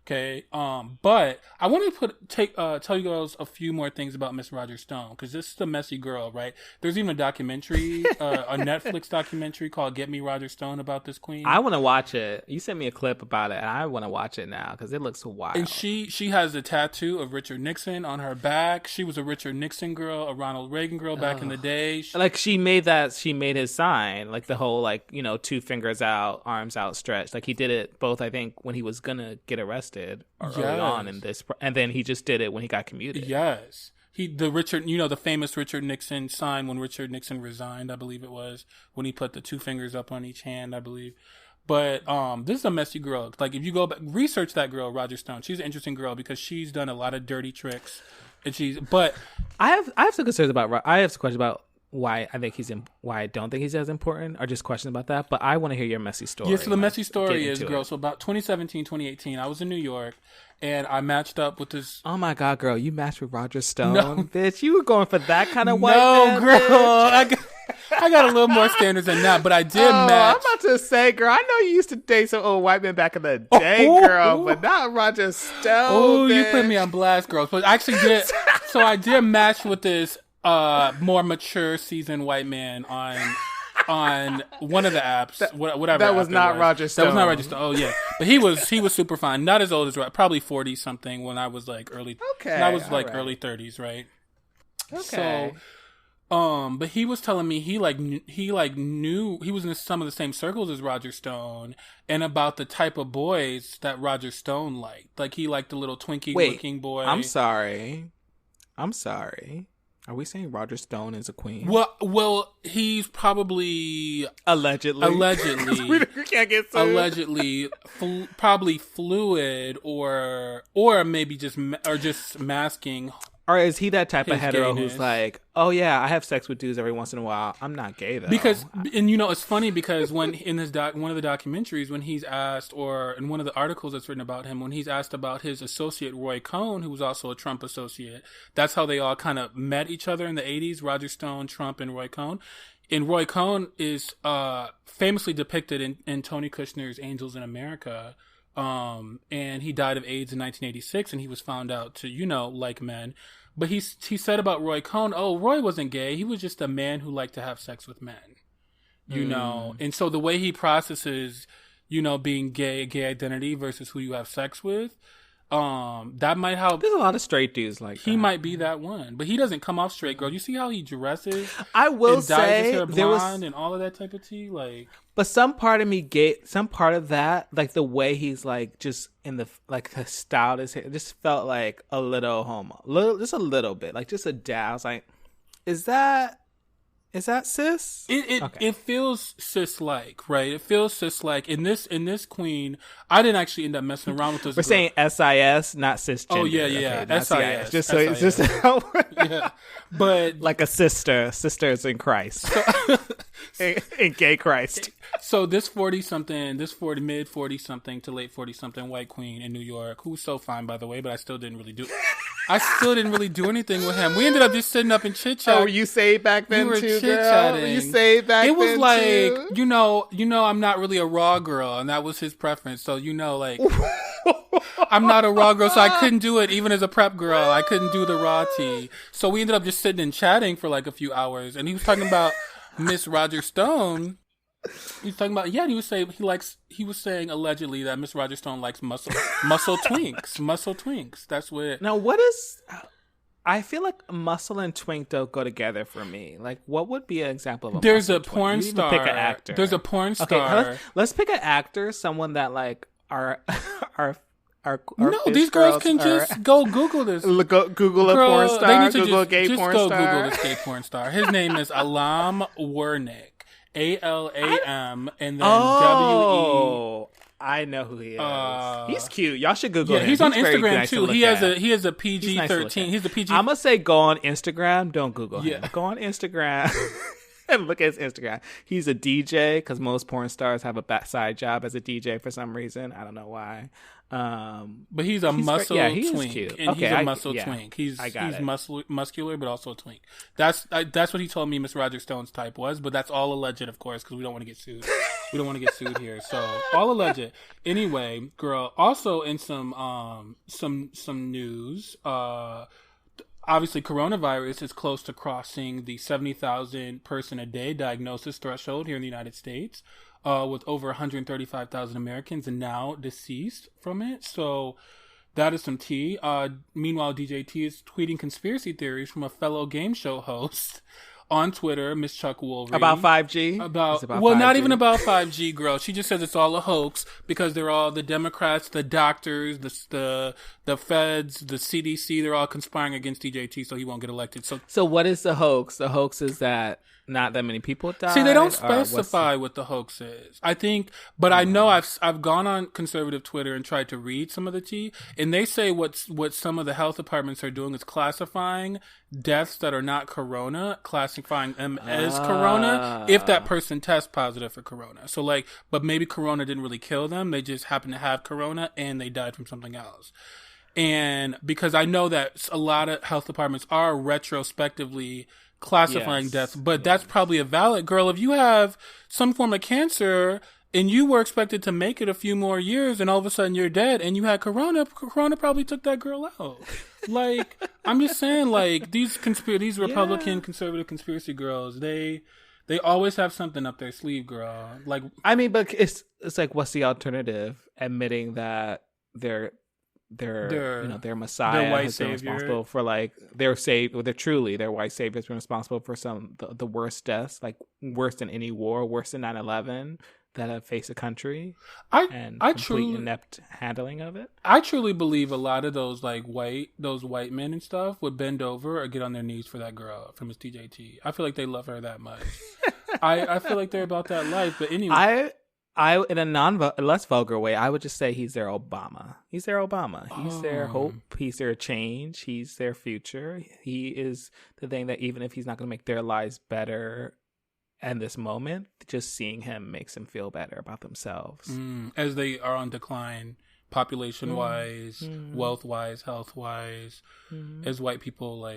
Okay, but I want to tell you girls a few more things about Miss Roger Stone because this is a messy girl, right? There's even a documentary, a Netflix documentary called "Get Me Roger Stone" about this queen. I want to watch it. You sent me a clip about it, and I want to watch it now because it looks wild. And she has a tattoo of Richard Nixon on her back. She was a Richard Nixon girl, a Ronald Reagan girl back in the day. She made his sign, like the whole 2 fingers out, arms outstretched. Like he did it both, I think, when he was gonna get arrested. Early on in this, and then he just did it when he got commuted. Yes, the famous Richard Nixon sign when Richard Nixon resigned, I believe it was when he put the 2 fingers up on each hand, I believe. But this is a messy girl. Like if you go back, research that girl, Roger Stone. She's an interesting girl because she's done a lot of dirty tricks, and But I have some concerns about. I have some questions about why I don't think he's as important, or just questions about that. But I want to hear your messy story. Yeah, so the messy story is, girl, so about 2017, 2018, I was in New York, and I matched up with this... Oh my God, girl, you matched with Roger Stone? No. Bitch, you were going for that kind of white man, girl. I got a little more standards than that, but I did match. I'm about to say, girl, I know you used to date some old white men back in the day, girl, but not Roger Stone. Oh, you put me on blast, girl. But I actually did... So I did match with this more mature, seasoned white man on one of the apps, whatever. That was not Roger Stone. That was not Roger Stone. Oh yeah, but he was super fine. Not as old as probably 40 something when I was early. Okay, when I was early 30s, right? Okay. But he was telling me he knew he was in some of the same circles as Roger Stone, and about the type of boys that Roger Stone liked. Like he liked the little Twinkie looking boy. I'm sorry. Are we saying Roger Stone is a queen? Well, he's probably allegedly. We can't get sued. Allegedly, probably fluid, or maybe just masking. Or is he that type of hetero gayness. Who's like, oh yeah, I have sex with dudes every once in a while. I'm not gay though. Because, and it's funny because when in his one of the documentaries, when he's asked, or in one of the articles that's written about him, when he's asked about his associate Roy Cohn, who was also a Trump associate, that's how they all kind of met each other in the 80s, Roger Stone, Trump, and Roy Cohn. And Roy Cohn is famously depicted in Tony Kushner's Angels in America. And he died of AIDS in 1986, and he was found out to, like men. But he said about Roy Cohn, Roy wasn't gay. He was just a man who liked to have sex with men, know. And so the way he processes, being gay identity versus who you have sex with, that might help. There's a lot of straight dudes like he might be that one, but he doesn't come off straight, girl. You see how he dresses? I will say dyes his hair blonde and all of that type of tea, like. But some part of that, like the way he's like just in the style of his hair, just felt like a little homo, just a little bit, like just a dab. I was like, is that cis? It feels cis-like, right? It feels cis-like. In this queen, I didn't actually end up messing around with this. We're saying SIS, not cisgender. Oh yeah, okay, SIS. Just so it's just yeah, but like a sisters in Christ, in gay Christ. So this mid 40-something to late 40-something white queen in New York, who's so fine by the way, but I still didn't really do anything with him. We ended up just sitting up and chit chat. Oh, you saved back then too, girl. You saved back then too. It was like, I'm not really a raw girl, and that was his preference. So like, I'm not a raw girl, so I couldn't do it. Even as a prep girl, I couldn't do the raw tea. So we ended up just sitting and chatting for like a few hours, and he was talking about Miss Roger Stone. He's talking about and he was saying allegedly that Miss Roger Stone likes muscle twinks. That's what. Now what is? I feel like muscle and twink don't go together for me. Like, what would be an example of a There's a twink? porn star. Pick an actor. There's a porn star. Okay, let's pick an actor. Someone that like our no, these girls can just go Google this. Google a porn star. They need to Google a gay just porn go star. Google this gay porn star. His name is Alam Wernick. ALAM and then WE. I know who he is. He's cute. Y'all should Google him. Yeah, he's on Instagram too. He has a PG-13. He's a PG. I'm gonna say go on Instagram. Don't Google him. Go on Instagram and look at his Instagram. He's a DJ because most porn stars have a side job as a DJ for some reason. I don't know why. But he's a muscle twink, cute. And he's a muscle twink. He's muscular, but also a twink. That's what he told me Miss Roger Stone's type was. But that's all alleged, of course, because we don't want to get sued. We don't want to get sued here, so all alleged. Anyway, girl. Also in some news. Obviously, coronavirus is close to crossing the 70,000 person a day diagnosis threshold here in the United States. With over 135,000 Americans and now deceased from it. So that is some tea. Meanwhile, DJT is tweeting conspiracy theories from a fellow game show host on Twitter, Miss Chuck Wolverine. About 5G? Not 5G? even about 5G, girl. She just says it's all a hoax because they're all the Democrats, the doctors, the feds, the CDC, they're all conspiring against DJT so he won't get elected. So what is the hoax? The hoax is that not that many people died. See, they don't specify what the hoax is. I think, but I know I've gone on conservative Twitter and tried to read some of the tea, and they say what some of the health departments are doing is classifying deaths that are not corona, classifying them as corona if that person tests positive for corona. So but maybe corona didn't really kill them; they just happened to have corona and they died from something else. And because I know that a lot of health departments are retrospectively classifying deaths, but that's probably a valid, girl. If you have some form of cancer and you were expected to make it a few more years and all of a sudden you're dead and you had corona probably took that girl out. Like, I'm just saying, like, these Republican conservative conspiracy girls, they always have something up their sleeve, girl. Like, I mean, but it's like, what's the alternative? Admitting that they're their messiah, their white has been savior, responsible for their white savior has been responsible for some the worst deaths, like worse than any war, worse than 9/11 that have faced a country. I complete inept handling of it. I truly believe a lot of those white men and stuff would bend over or get on their knees for that girl from Miss TJT. I feel like they love her that much. I feel like they're about that life. But anyway, I in a less vulgar way, I would just say he's their Obama. He's their Obama. He's their hope. He's their change. He's their future. He is the thing that even if he's not going to make their lives better in this moment, just seeing him makes them feel better about themselves. As they are on decline, population-wise, wealth-wise, health-wise, as white people,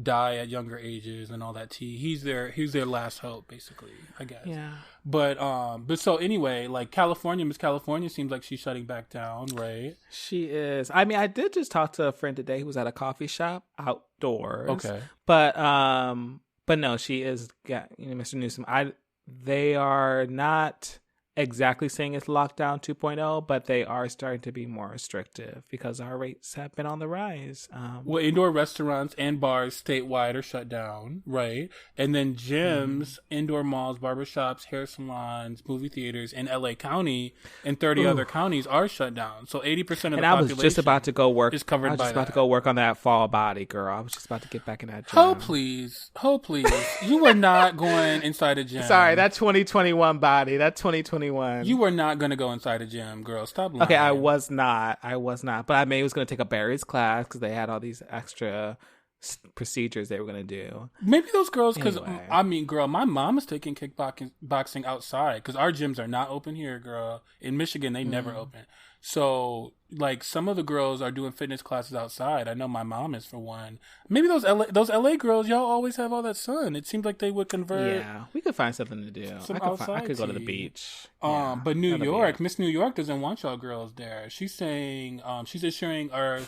die at younger ages and all that tea. He's their last hope, basically, I guess. Yeah. But so anyway, Miss California seems like she's shutting back down, right? She is. I mean, I did just talk to a friend today who was at a coffee shop outdoors. Okay. But no, she is. Yeah, Mr. Newsom. They are not exactly saying it's lockdown 2.0, but they are starting to be more restrictive because our rates have been on the rise. Well, indoor restaurants and bars statewide are shut down, right? And then gyms, indoor malls, barbershops, hair salons, movie theaters in LA County and 30 other counties are shut down. So 80% of the population. And I was just about to go work. Is covered by that. I was just about to go work on that fall body, girl. I was just about to get back in that gym. Oh please, you were not going inside a gym. Sorry, that 2021 body. That 2021. You were not going to go inside a gym, girl. Stop lying. Okay, I was not. But I maybe was going to take a Barry's class because they had all these extra procedures they were going to do. Maybe those girls, because girl, my mom is taking kickboxing outside because our gyms are not open here, girl. In Michigan, they never open. So, some of the girls are doing fitness classes outside. I know my mom is for one. Maybe those LA girls, y'all always have all that sun. It seems like they would convert. Yeah, we could find something to do. I could go to the beach. But New York, Miss New York doesn't want y'all girls there. She's saying, she's issuing an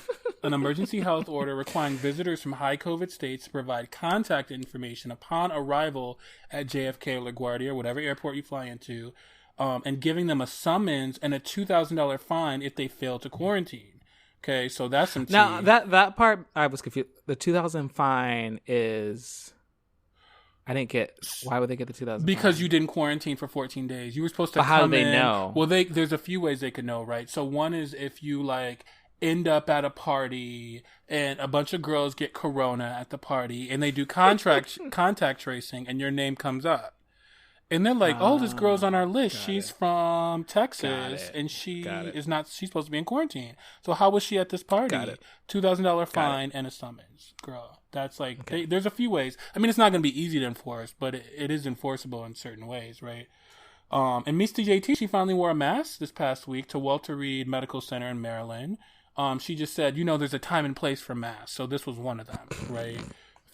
emergency health order requiring visitors from high COVID states to provide contact information upon arrival at JFK or LaGuardia, or whatever airport you fly into. And giving them a summons and a $2,000 fine if they fail to quarantine. Okay, so that's some tea. Now, that part, I was confused. The $2,000 fine is... I didn't get... Why would they get the $2,000 Because fine? you didn't quarantine for 14 days. You were supposed to come in... But how do they know? Well, there's a few ways they could know, right? So one is if you, end up at a party and a bunch of girls get corona at the party and they do contact tracing and your name comes up. And they're like, this girl's on our list. She's from Texas, and she is not. She's supposed to be in quarantine. So how was she at this party? $2,000 fine and a summons, girl. That's there's a few ways. I mean, it's not going to be easy to enforce, but it is enforceable in certain ways, right? And Miss TJT, she finally wore a mask this past week to Walter Reed Medical Center in Maryland. She just said, there's a time and place for masks, so this was one of them, right?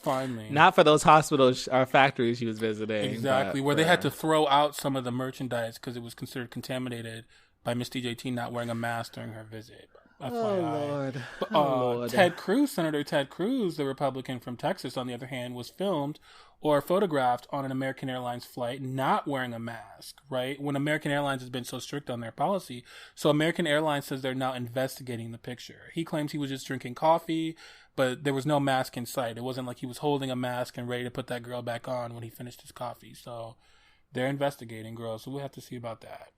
Finally. Not for those hospitals or factories she was visiting. Exactly, where they had to throw out some of the merchandise because it was considered contaminated by Miss TJT not wearing a mask during her visit. Lord. Lord. Senator Ted Cruz, the Republican from Texas, on the other hand, was filmed or photographed on an American Airlines flight not wearing a mask, right? When American Airlines has been so strict on their policy. So American Airlines says they're now investigating the picture. He claims he was just drinking coffee, but there was no mask in sight. It wasn't like he was holding a mask and ready to put that girl back on when he finished his coffee. So they're investigating, girls. So we'll have to see about that.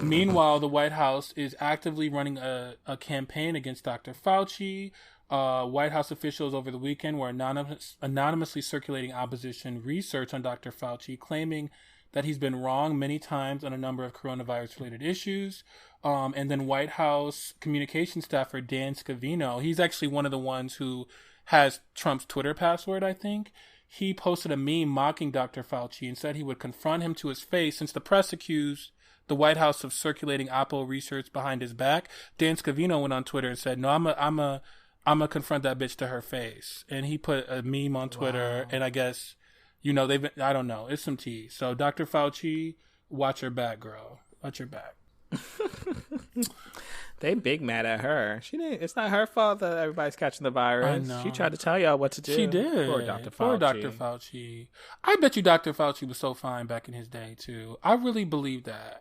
Meanwhile, the White House is actively running a campaign against Dr. Fauci. White House officials over the weekend were anonymously circulating opposition research on Dr. Fauci, claiming that he's been wrong many times on a number of coronavirus-related issues. And then White House communication staffer Dan Scavino, he's actually one of the ones who has Trump's Twitter password, I think. He posted a meme mocking Dr. Fauci and said he would confront him to his face since the press accused the White House of circulating Oppo research behind his back. Dan Scavino went on Twitter and said, "No, I'm a confront that bitch to her face." And he put a meme on Twitter, and I guess, I don't know, it's some tea. So Dr. Fauci, watch your back, girl. Watch your back. They big mad at her. It's not her fault that everybody's catching the virus. I know. She tried to tell y'all what to do. She did. Poor Dr. Fauci. Poor Dr. Fauci. I bet you Dr. Fauci was so fine back in his day, too. I really believe that.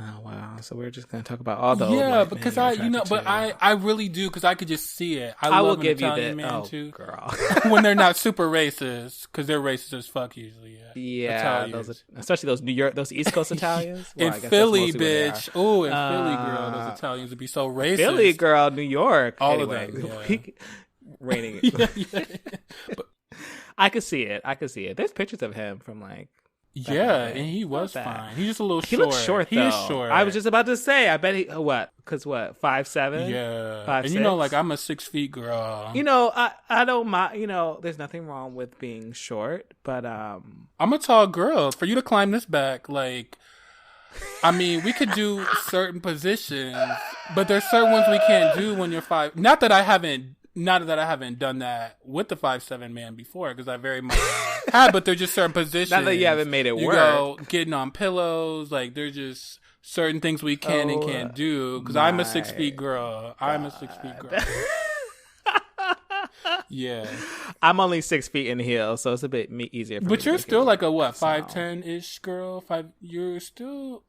Oh wow! So we're just gonna talk about all the old because I really do because I could just see it. I love will give Italian you that. Too, girl. When they're not super racist because they're racist as fuck usually. Yeah, especially those New York, those East Coast Italians. Well, in Philly, bitch. Oh, in Philly, girl, those Italians would be so racist. Philly, girl, New York. All of them. Yeah. Raining it. But I could see it. There's pictures of him from like. Yeah, and he was fine. He's just a little short. He looks short, though. He is short. I was just about to say, I bet he, what? Because what, 5'7"? Yeah. 5'6"? And you know, like, I'm a 6 feet girl. You know, I don't mind, you know, there's nothing wrong with being short, but I'm a tall girl. For you to climb this back, like, I mean, we could do certain positions, but there's certain ones we can't do when you're 5. Not that I haven't done that with the 5'7" man before, because I very much have, but there's just certain positions. Not that you haven't made it work. You go getting on pillows, like there's just certain things we can and can't do, because I'm a 6 feet girl. I'm a 6 feet girl. Yeah. I'm only 6 feet in heels, so it's a bit easier for me. But you're still like a what, 5'10"-ish girl? You're still...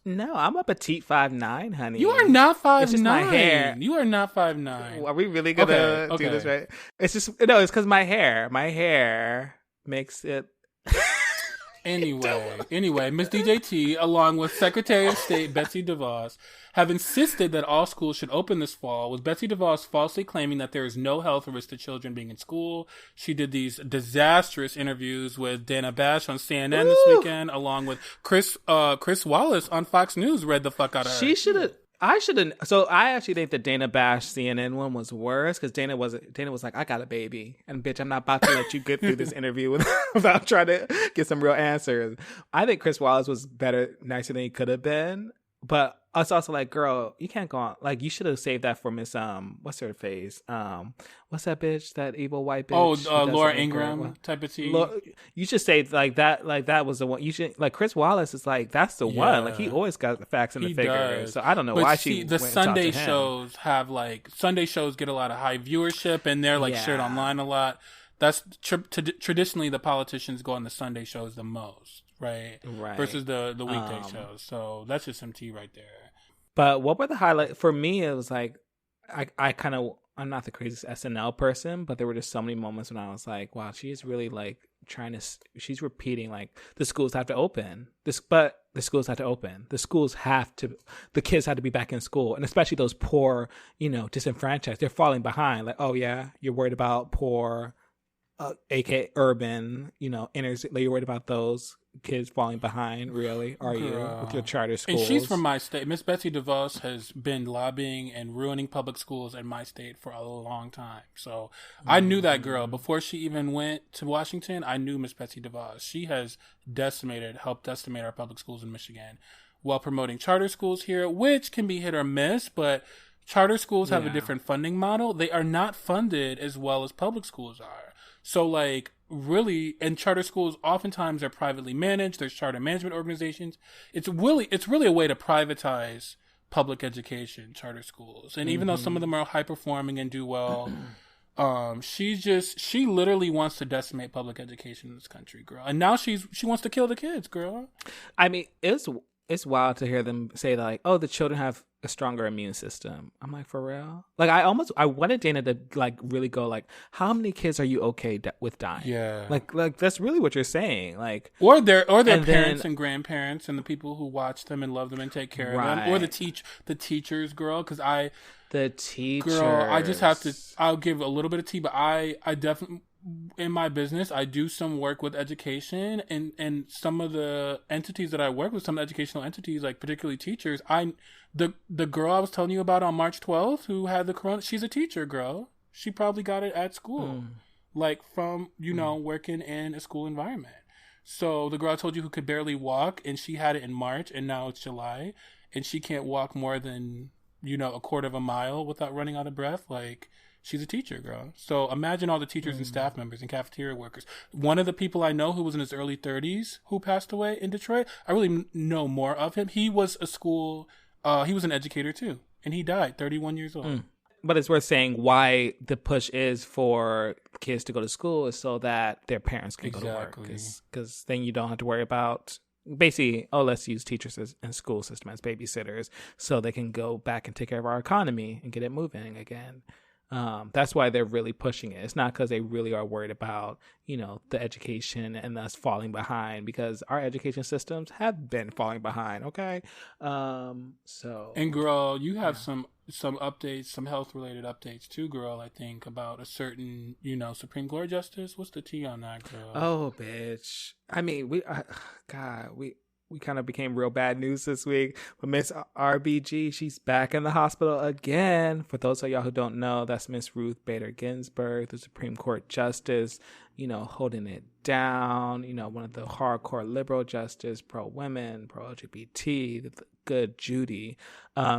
No, I'm a petite 5'9", honey. You are not 5'9". It's just my hair. You are not 5'9". Are we really gonna do this right? It's just it's because my hair makes it. Anyway, Miss DJT, along with Secretary of State Betsy DeVos, have insisted that all schools should open this fall, with Betsy DeVos falsely claiming that there is no health risk to children being in school. She did these disastrous interviews with Dana Bash on CNN this weekend, along with Chris Wallace on Fox News. Read the fuck out of her. I shouldn't. So I actually think the Dana Bash CNN one was worse because Dana was like, I got a baby, and bitch, I'm not about to let you get through this interview without trying to get some real answers. I think Chris Wallace was nicer than he could have been, but it's also like, girl, you can't go on. Like, you should have saved that for Miss what's her face? What's that bitch? That evil white bitch? Oh, Laura Ingraham type of tea. You should say like that. Like that was the one. You should like Chris Wallace is like that's the one. Like he always got the facts and the figures. Does. So I don't know why she. The Sunday shows have Sunday shows get a lot of high viewership and they're shared online a lot. That's traditionally the politicians go on the Sunday shows the most, right? Versus the weekday shows. So that's just some tea right there. But what were the highlights for me? It was like I'm not the craziest SNL person, but there were just so many moments when I was like, wow, she's really like she's repeating like the schools have to open. The schools have to open. The kids have to be back in school, and especially those poor, disenfranchised. They're falling behind. Like, oh yeah, you're worried about poor, aka urban, inner. You're worried about those kids falling behind, really? Are you with your charter schools? And she's from my state. Miss Betsy DeVos has been lobbying and ruining public schools in my state for a long time. So I knew that girl before she even went to Washington. I knew Miss Betsy DeVos. She has helped decimate our public schools in Michigan while promoting charter schools here, which can be hit or miss, but charter schools have a different funding model. They are not funded as well as public schools are. So really, and charter schools oftentimes are privately managed. There's charter management organizations. It's really a way to privatize public education, charter schools. And even though some of them are high performing and do well, she literally wants to decimate public education in this country, girl. And now she wants to kill the kids, girl. I mean, it's wild to hear them say like, oh, the children have a stronger immune system. I'm like, for real? Like, I wanted Dana to like really go like, how many kids are you okay with dying? Yeah. Like that's really what you're saying. Like, or their parents and grandparents and the people who watch them and love them and take care of them, or the teachers, girl. Because the teachers, girl, I just have to. I'll give a little bit of tea, but I definitely. In my business, I do some work with education, and some of the entities that I work with, some educational entities, like particularly teachers. The girl I was telling you about on March 12th who had the corona, she's a teacher, girl. She probably got it at school, like from working in a school environment. So the girl I told you who could barely walk, and she had it in March, and now it's July, and she can't walk more than a quarter of a mile without running out of breath, like. She's a teacher, girl. So imagine all the teachers and staff members and cafeteria workers. One of the people I know who was in his early 30s who passed away in Detroit, I really know more of him. He was he was an educator too. And he died 31 years old. But it's worth saying why the push is for kids to go to school is so that their parents can go to work. Because then you don't have to worry about basically, let's use teachers and school system as babysitters so they can go back and take care of our economy and get it moving again. That's why they're really pushing it. It's not because they really are worried about, the education and us falling behind, because our education systems have been falling behind. Okay. And girl, you have some updates, some health related updates too, girl, I think, about a certain, Supreme Court justice. What's the tea on that, girl? Oh, bitch. I mean, we kind of became real bad news this week. But Miss RBG, she's back in the hospital again. For those of y'all who don't know, that's Miss Ruth Bader Ginsburg, the Supreme Court justice, holding it down, one of the hardcore liberal justice, pro-women, pro-LGBT, the good Judy.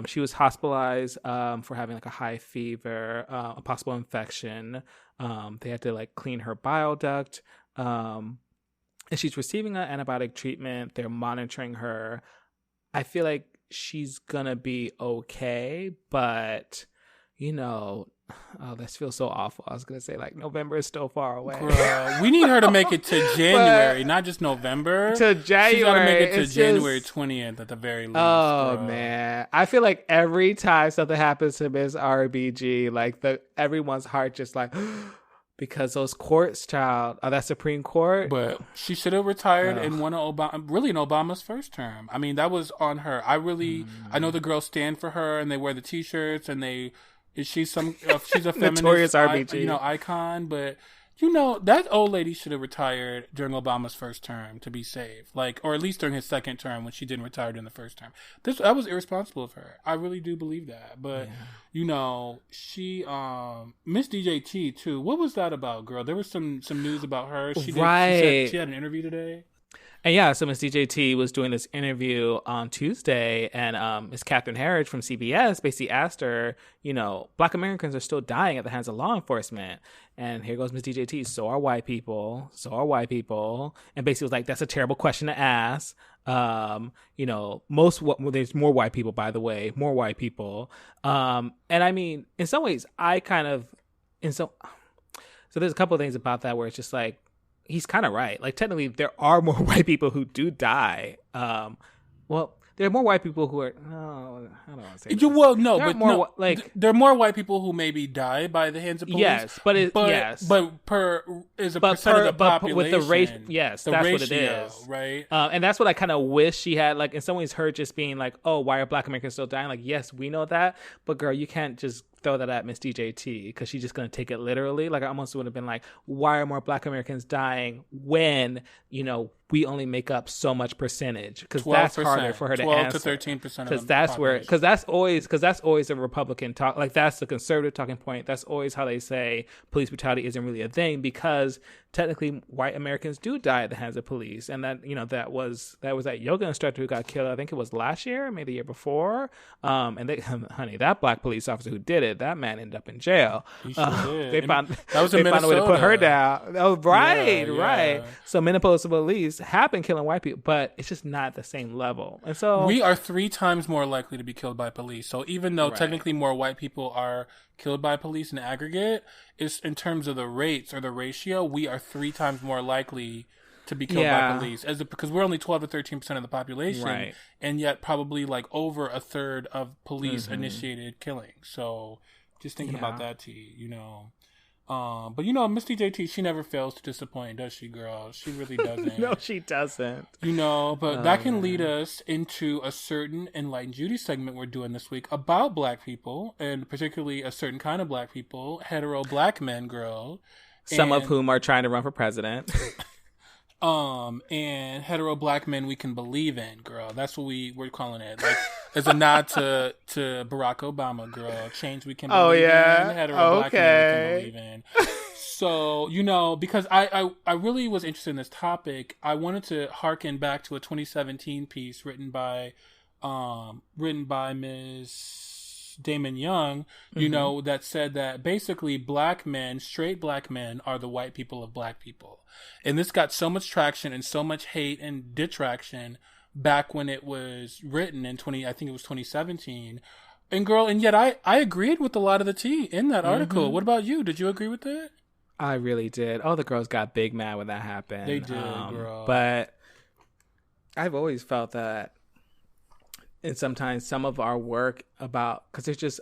She was hospitalized for having like a high fever, a possible infection. They had to like clean her bile duct. And she's receiving an antibiotic treatment. They're monitoring her. I feel like she's gonna be okay, but this feels so awful. I was gonna say like November is still far away. Girl, we need her to make it to January, not just November. To January. She's gotta make it to January 20th at the very least. Oh girl. Man, I feel like every time something happens to Miss RBG, like everyone's heart just like. Because those courts, child, that Supreme Court. But she should have retired in one of Obama's first term. I mean, that was on her. I know the girls stand for her and they wear the T-shirts and she's a feminist, notorious RBG, icon. But that old lady should have retired during Obama's first term to be safe, or at least during his second term when she didn't retire during the first term. That was irresponsible of her. I really do believe that. But she Miss DJT too. What was that about, girl? There was some news about her. She said she had an interview today. And yeah, so Miss DJT was doing this interview on Tuesday, and Miss Catherine Herridge from CBS basically asked her, Black Americans are still dying at the hands of law enforcement. And here goes Miss DJT, so are white people. And basically was like, that's a terrible question to ask. There's more white people, by the way, more white people. And I mean, in some ways, so there's a couple of things about that where it's just like, he's kind of right. Like, technically, there are more white people who do die. There are more white people who are. No, I don't want to say. This. Well, no, there but more, no, like there are more white people who maybe die by the hands of police. Yes, but is a percent of the population. With the race, yes, that's ratio, what it is, right? And that's what I kind of wish she had. Like, in some ways, her just being like, "Oh, why are Black Americans still dying?" Like, yes, we know that, but girl, you can't just throw that at Miss DJT because she's just going to take it literally. Like, I almost would have been like, why are more Black Americans dying when, we only make up so much percentage? Because that's harder for her to answer. 12 to 13%. Because that's always a Republican talk. Like, that's the conservative talking point. That's always how they say police brutality isn't really a thing, because technically white Americans do die at the hands of police. And that, that was that yoga instructor who got killed. I think it was last year, maybe the year before. And that Black police officer who did it, that man ended up in jail. He sure did. They found a way to put her down. Oh, right. So Minneapolis police have been killing white people, but it's just not the same level. And so we are 3 times more likely to be killed by police. So even though technically more white people are killed by police in aggregate, is in terms of the rates or the ratio, we are 3 times more likely to be killed by police, because we're only 12 to 13% of the population, and yet probably like over a third of police initiated killing. So just thinking about that, but Miss DJT, she never fails to disappoint, does she, girl? She really doesn't. No, she doesn't. But that can lead us into a certain Enlightened Judy segment we're doing this week about Black people, and particularly a certain kind of Black people, hetero Black men, girl. Some of whom are trying to run for president. And hetero Black men we can believe in, girl. That's what we're calling it. Like, as a nod to Barack Obama, girl. Change we can believe in. Hetero Black men we can believe in. So, because I really was interested in this topic, I wanted to harken back to a 2017 piece written by Ms. Damon Young, that said that basically Black men, straight Black men, are the white people of Black people. And this got so much traction and so much hate and detraction back when it was written in 2017. And yet I agreed with a lot of the tea in that article. What about you? Did you agree with it? I really did. Oh, the girls got big mad when that happened. They did, girl. But I've always felt that, and sometimes some of our work because there's just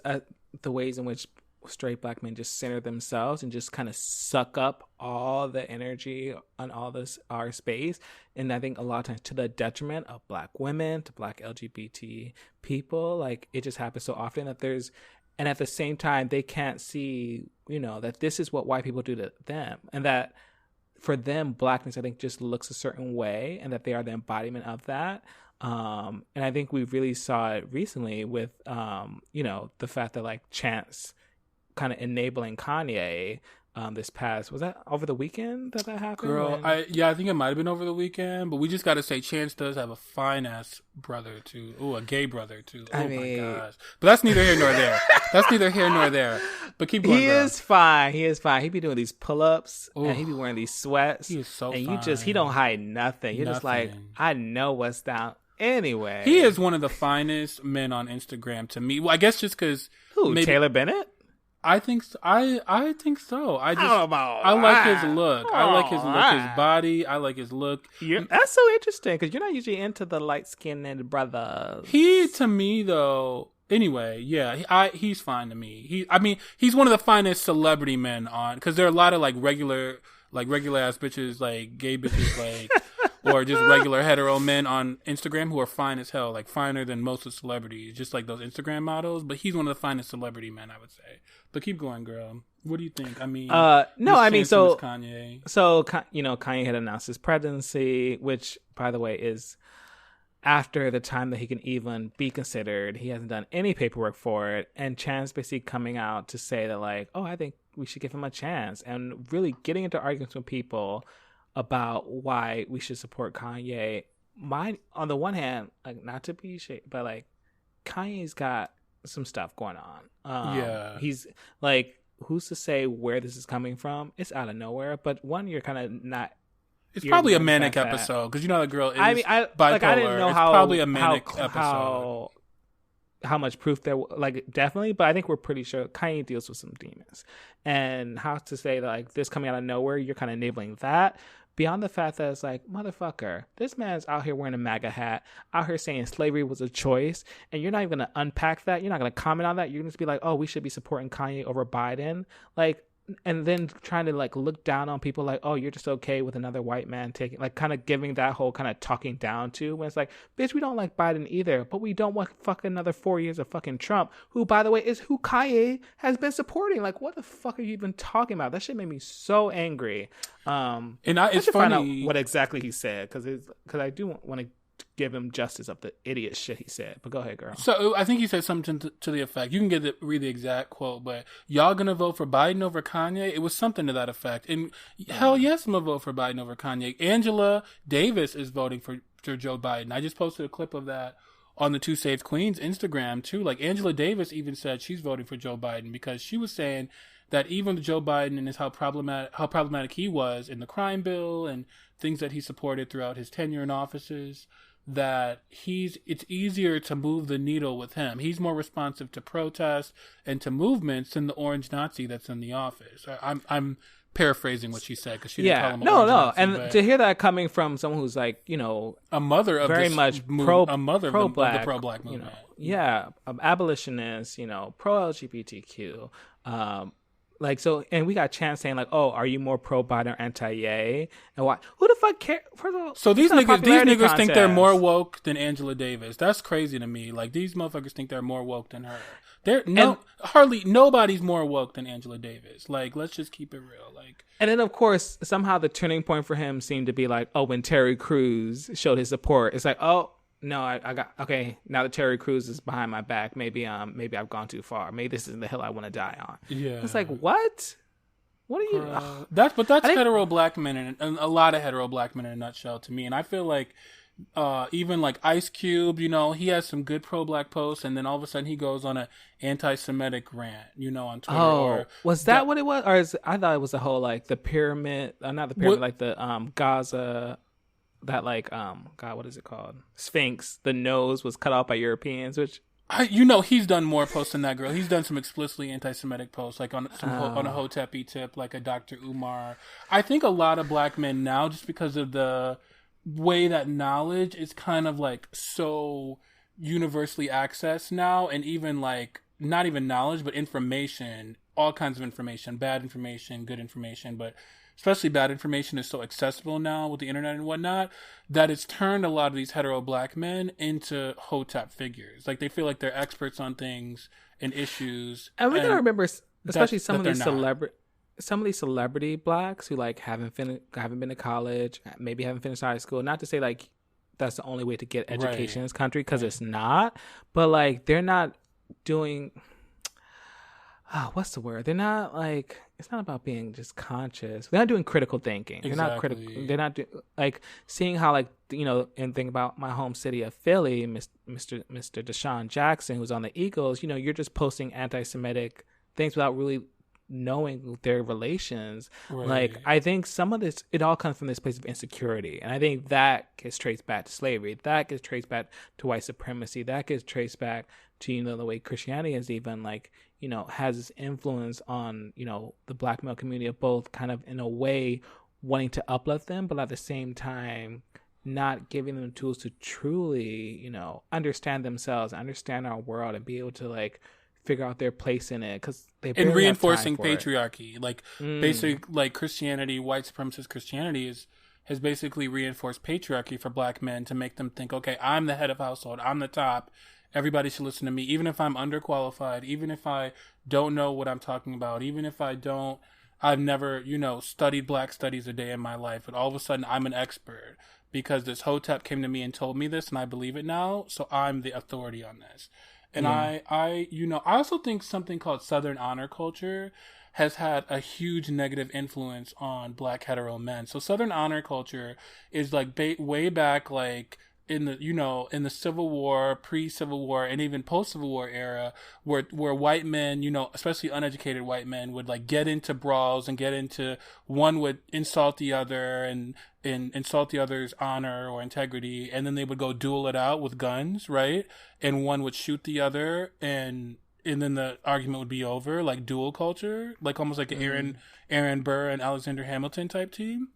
the ways in which straight black men just center themselves and just kind of suck up all the energy on all this our space, and I think a lot of times to the detriment of black women, to black LGBT people. Like, it just happens so often that and at the same time they can't see, that this is what white people do to them, and that for them blackness, I think, just looks a certain way, and that they are the embodiment of that. And I think we really saw it recently with the fact that, like, Chance kind of enabling Kanye this past, was that over the weekend that happened? Girl, I think it might have been over the weekend, but we just got to say Chance does have a fine ass brother too. Oh, a gay brother too. Oh my gosh. But that's neither here nor there. That's neither here nor there. But keep going. He is fine. He be doing these pull-ups and he be wearing these sweats. He is so and fine. He don't hide nothing. You're just like, I know what's down. Anyway, he is one of the finest men on Instagram to me. Well, I guess just because Taylor Bennett. I think so. I think so. I like his look. I like his look, his body. I like his look. That's so interesting because you're not usually into the light-skinned brothers. He, to me though. Anyway, yeah, he's fine to me. He's one of the finest celebrity men on, because there are a lot of regular ass bitches, like gay bitches, like. Or just regular hetero men on Instagram who are fine as hell, like finer than most of the celebrities, just like those Instagram models. But he's one of the finest celebrity men, I would say. But keep going, girl. What do you think? I mean, so Kanye. So Kanye had announced his presidency, which, by the way, is after the time that he can even be considered. He hasn't done any paperwork for it, and Chance basically coming out to say that, like, I think we should give him a chance, and really getting into arguments with people about why we should support Kanye. On the one hand, like, not to be shady, but like, Kanye's got some stuff going on. He's like, who's to say where this is coming from? It's out of nowhere. But one, you're kind of not. It's probably a manic episode, because the girl is bipolar. I didn't know it's probably a manic episode. How much proof there, like, definitely, but I think we're pretty sure Kanye deals with some demons. And how to say that, like, this coming out of nowhere, you're kind of enabling that. Beyond the fact that it's like, motherfucker, this man's out here wearing a MAGA hat, out here saying slavery was a choice, and you're not even going to unpack that. You're not going to comment on that. You're going to be like, we should be supporting Kanye over Biden. Like, and then trying to, like, look down on people like, you're just okay with another white man taking, like, kind of giving that whole kind of talking down to, when it's like, bitch, we don't like Biden either, but we don't want fucking another 4 years of fucking Trump, who, by the way, is who Kanye has been supporting. Like, what the fuck are you even talking about? That shit made me so angry. It's funny find out what exactly he said, because I do want to give him justice of the idiot shit he said. But go ahead, girl. So I think he said something to the effect. You can read the exact quote, but y'all gonna vote for Biden over Kanye? It was something to that effect. And hell yes, I'm gonna vote for Biden over Kanye. Angela Davis is voting for Joe Biden. I just posted a clip of that on the Two Saved Queens Instagram too. Like, Angela Davis even said she's voting for Joe Biden, because she was saying that even with Joe Biden and how problematic he was in the crime bill and things that he supported throughout his tenure in offices, that it's easier to move the needle with him. He's more responsive to protests and to movements than the orange Nazi that's in the office. I'm paraphrasing what she said, because she didn't call him Nazi, and to hear that coming from someone who's like, a mother of very much pro-black of the pro-black movement, abolitionist, pro-LGBTQ, like, so, and we got Chance saying, like, are you more pro-Biden or anti-Ye? And why? Who the fuck cares? So these niggas think they're more woke than Angela Davis. That's crazy to me. Like, these motherfuckers think they're more woke than her. Hardly nobody's more woke than Angela Davis. Like, let's just keep it real. Like, and then, of course, somehow the turning point for him seemed to be like, when Terry Crews showed his support. It's like, no, I got, okay, now that Terry Crews is behind my back, maybe I've gone too far. Maybe this isn't the hill I want to die on. Yeah. It's like, what? What are you... That's hetero black men, and a lot of hetero black men in a nutshell to me. And I feel like even like Ice Cube, he has some good pro-black posts, and then all of a sudden he goes on an anti-Semitic rant, on Twitter. Was that what it was? Or I thought it was the whole, like, the pyramid, not the pyramid, like the Gaza... That, like, God, what is it called? Sphinx. The nose was cut off by Europeans, which... he's done more posts than that girl. He's done some explicitly anti-Semitic posts, like on a Hotepi tip, like a Dr. Umar. I think a lot of black men now, just because of the way that knowledge is kind of like so universally accessed now, and even like not even knowledge but information, all kinds of information, bad information, good information, but especially bad information is so accessible now with the internet and whatnot, that it's turned a lot of these hetero black men into hotep figures. Like, they feel like they're experts on things and issues. And we gotta remember, especially some of these celebrity blacks who like haven't been to college, maybe haven't finished high school. Not to say like that's the only way to get education in this country, because it's not. But like, they're not doing. What's the word? They're not like, it's not about being just conscious. They're not doing critical thinking. They're not critical. They're not like seeing how, like, you know, and think about my home city of Philly, Mr. Deshaun Jackson, who's on the Eagles. You know, you're just posting anti-Semitic things without really knowing their relations. Right. Like, I think some of this, it all comes from this place of insecurity, and I think that gets traced back to slavery. That gets traced back to white supremacy. That gets traced back to, you know, the way Christianity is even like, you know, has this influence on, you know, the black male community of both kind of in a way wanting to uplift them, but at the same time not giving them tools to truly, you know, understand themselves, understand our world, and be able to like figure out their place in it, because they and reinforcing patriarchy, like basically like Christianity, white supremacist Christianity has basically reinforced patriarchy for black men to make them think, okay, I'm the head of household, I'm the top. Everybody should listen to me, even if I'm underqualified, even if I don't know what I'm talking about, even if I've never, you know, studied black studies a day in my life, but all of a sudden I'm an expert because this hotep came to me and told me this, and I believe it now, so I'm the authority on this. And I you know, I also think something called Southern honor culture has had a huge negative influence on black hetero men. So Southern honor culture is like way back, like, in the, you know, in the Civil War, pre-Civil War, and even post-Civil War era, where white men, you know, especially uneducated white men, would like get into brawls and get into, one would insult the other and insult the other's honor or integrity, and then they would go duel it out with guns, right? And one would shoot the other, and then the argument would be over, like duel culture, like almost like an Aaron Burr and Alexander Hamilton type team.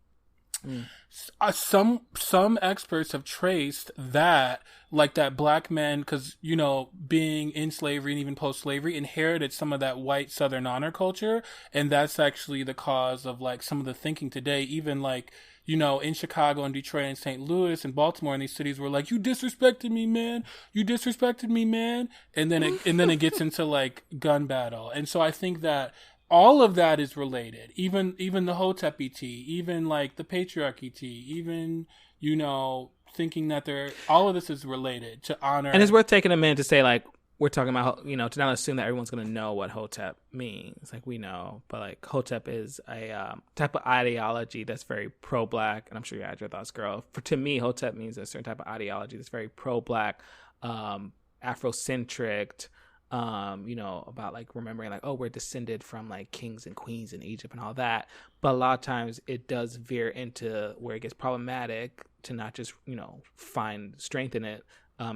Some experts have traced that, like, that black men, because, you know, being in slavery and even post-slavery, inherited some of that white Southern honor culture, and that's actually the cause of like some of the thinking today. Even like, you know, in Chicago and Detroit and St. Louis and Baltimore and these cities were like, you disrespected me, man. You disrespected me, man. And then it gets into like gun battle. And so I think that all of that is related. Even the Hotepi tea, even like the patriarchy tea, even, you know, thinking that all of this is related to honor. And it's worth taking a minute to say, like, we're talking about, you know, to not assume that everyone's going to know what Hotep means. Like, we know, but like Hotep is a type of ideology that's very pro-black, and I'm sure you had your thoughts, girl. To me, Hotep means a certain type of ideology that's very pro-black, Afrocentric, you know, about like remembering like, oh, we're descended from like kings and queens in Egypt and all that. But a lot of times it does veer into where it gets problematic to not just, you know, find strength in it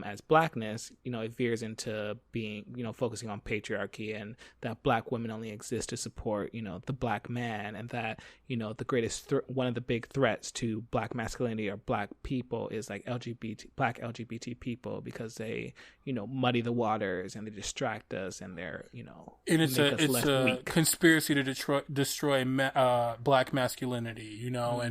as blackness. You know, it veers into being, you know, focusing on patriarchy, and that black women only exist to support, you know, the black man, and that, you know, the greatest one of the big threats to black masculinity or black people is like black LGBT people, because they, you know, muddy the waters and they distract us, and they're, you know, and it's a conspiracy to destroy black masculinity, you know.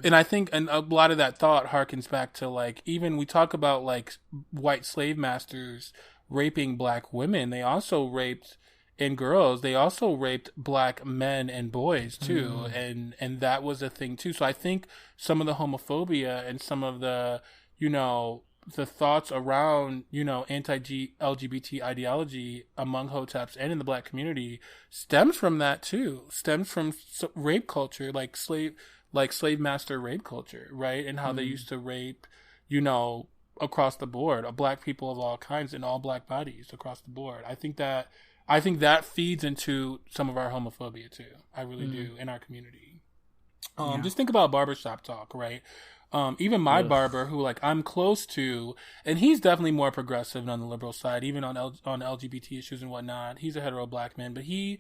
And I think, and a lot of that thought harkens back to like, even we talk about like white slave masters raping black women, they also raped, and girls, they also raped black men and boys too. And that was a thing too. So I think some of the homophobia and some of the, you know, the thoughts around, you know, anti-LGBT ideology among Hoteps and in the black community stems from that too. Stems from rape culture, like slave master rape culture, right? And how they used to rape, you know, across the board, black people of all kinds in all black bodies across the board. I think that feeds into some of our homophobia too. I really do, in our community. Just think about barbershop talk, right? Even my barber, who like I'm close to, and he's definitely more progressive than on the liberal side, even on LGBT issues and whatnot. He's a hetero black man, but he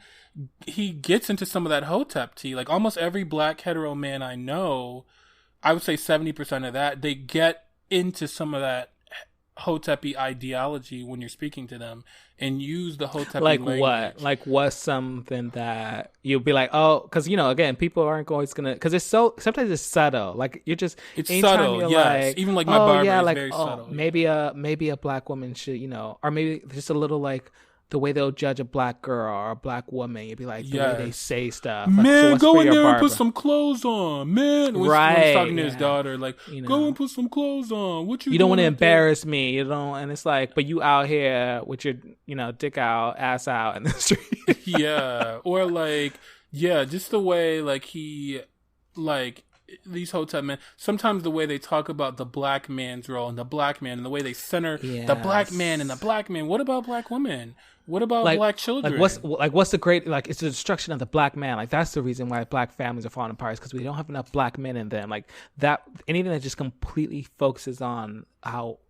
gets into some of that Hotep tea. Like almost every black hetero man I know, I would say 70% of that, they get into some of that Hotepi ideology when you're speaking to them and use the Hotepi language. What? Like what's something that you'll be like, oh, because, again, people aren't always going to, because sometimes it's subtle. Like you're just, it's subtle, you're yes. like, even like my barber is very subtle. Maybe a black woman should, or maybe just a little like, the way they'll judge a black girl or a black woman, you'd be like, the way they say stuff. Like, man, go in there and put some clothes on. Man, when he's talking to his daughter, like, go and put some clothes on. What you don't want to embarrass me, and it's like, but you out here with your, dick out, ass out in the street. Yeah. Or like, just the way, like, these Hotep men, sometimes the way they talk about the black man's role and the black man and the way they center the black man and the black man. What about black women? What about black children? What's the great, it's the destruction of the black man. Like, that's the reason why black families are falling apart, because we don't have enough black men in them. Like, that, anything that just completely focuses on how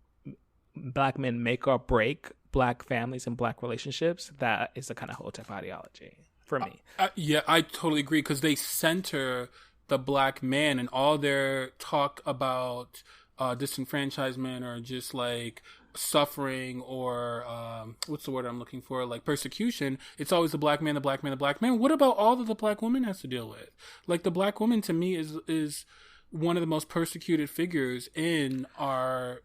black men make or break black families and black relationships, that is the kind of Hotep ideology for me. I totally agree, because they center the black man and all their talk about disenfranchisement or just like suffering or what's the word I'm looking for, like persecution. It's always the black man, the black man, the black man. What about all that the black woman has to deal with? Like, the black woman to me is one of the most persecuted figures in our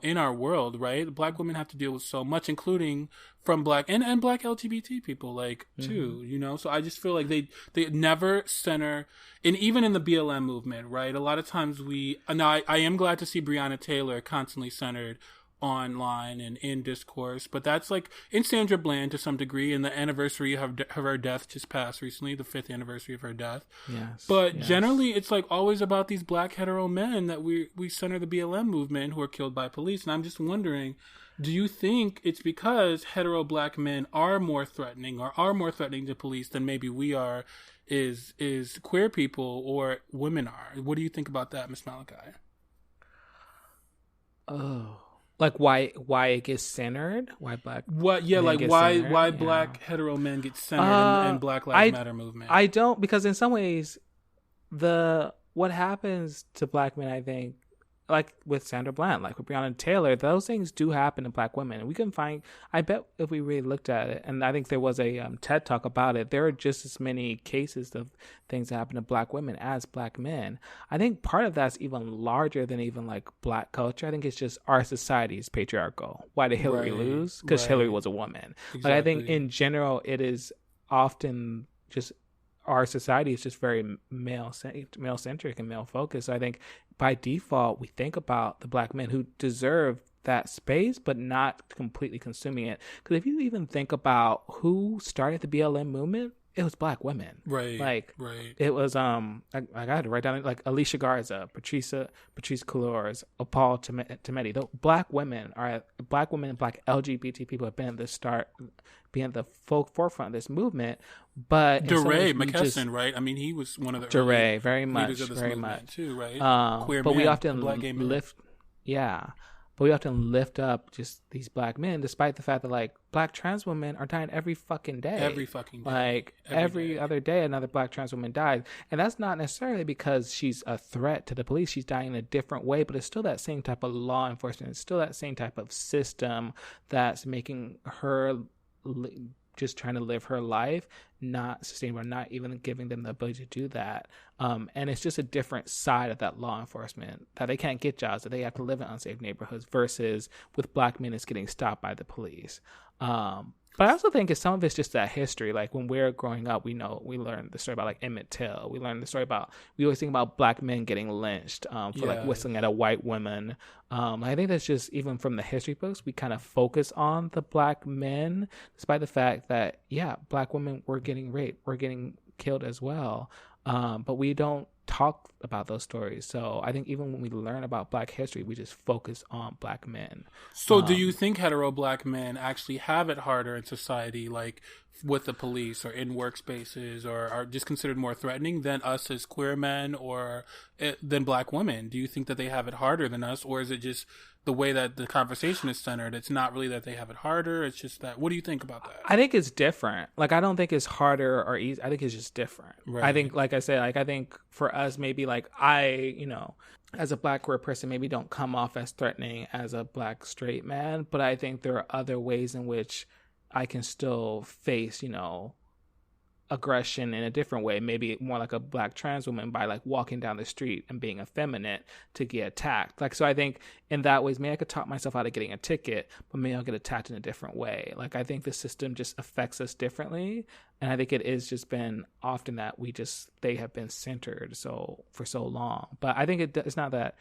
world, right? Black women have to deal with so much, including from black and black LGBT people, like, too, So I just feel like they never center, and even in the BLM movement, right? A lot of times I am glad to see Breonna Taylor constantly centered online and in discourse, but that's like in Sandra Bland to some degree, and the anniversary of her death just passed recently, the 5th anniversary of her death. But generally it's like always about these black hetero men that we center the BLM movement who are killed by police. And I'm just wondering, do you think it's because hetero black men are more threatening to police than maybe we are, is queer people or women are? What do you think about that, Miss Malachi? Oh, like why it gets centered? Why black? What? Yeah, like why black hetero men get centered in Black Lives Matter movement? I don't, because in some ways, what happens to black men, I think, like with Sandra Bland, like with Breonna Taylor, those things do happen to black women. And we can find, I bet if we really looked at it, and I think there was a TED Talk about it, there are just as many cases of things that happen to black women as black men. I think part of that's even larger than even like black culture. I think it's just our society is patriarchal. Why did Hillary lose? Because Hillary was a woman. Exactly. Like, I think in general, it is often just, our society is just very male-centric and male-focused. So I think by default, we think about the black men who deserve that space, but not completely consuming it. Because if you even think about who started the BLM movement, it was black women. Right. Like, it was, I had to write down, like, Alicia Garza, Patrice Cullors, Opal Tometi. The black women and black LGBT people have been at the forefront of this movement. But DeRay McKesson, right? I mean, he was one of the DeRay, very much too, right? Queer but men, we often we often lift up just these black men, despite the fact that, like, black trans women are dying every fucking day. Every fucking day. Like, every other day another black trans woman dies. And that's not necessarily because she's a threat to the police. She's dying in a different way, but it's still that same type of law enforcement. It's still that same type of system that's making her just trying to live her life not sustainable, not even giving them the ability to do that. And it's just a different side of that law enforcement, that they can't get jobs, that they have to live in unsafe neighborhoods, versus with black men, it's getting stopped by the police. But I also think some of it's just that history. Like, when we're growing up, we learn the story about, like, Emmett Till. We learn the story about, we always think about black men getting lynched for like whistling at a white woman. I think that's just, even from the history books, we kind of focus on the black men, despite the fact that, black women were getting raped, were getting killed as well. But we don't talk about those stories. So I think even when we learn about black history, we just focus on black men. So do you think hetero black men actually have it harder in society, like with the police or in workspaces or are just considered more threatening than us as queer men or than Black women? Do you think that they have it harder than us, or is it just the way that the conversation is centered? It's not really that they have it harder. It's just that. What do you think about that? I think it's different. Like, I don't think it's harder or easy. I think it's just different. Right. I think, like I said, like, I think for us, maybe like as a Black queer person, maybe don't come off as threatening as a Black straight man. But I think there are other ways in which I can still face, aggression in a different way, maybe more like a Black trans woman by like walking down the street and being effeminate to get attacked. Like, so I think in that ways, maybe I could talk myself out of getting a ticket, but maybe I'll get attacked in a different way. Like, I think the system just affects us differently. And I think it is just been often that they have been centered for so long. But I think it's not that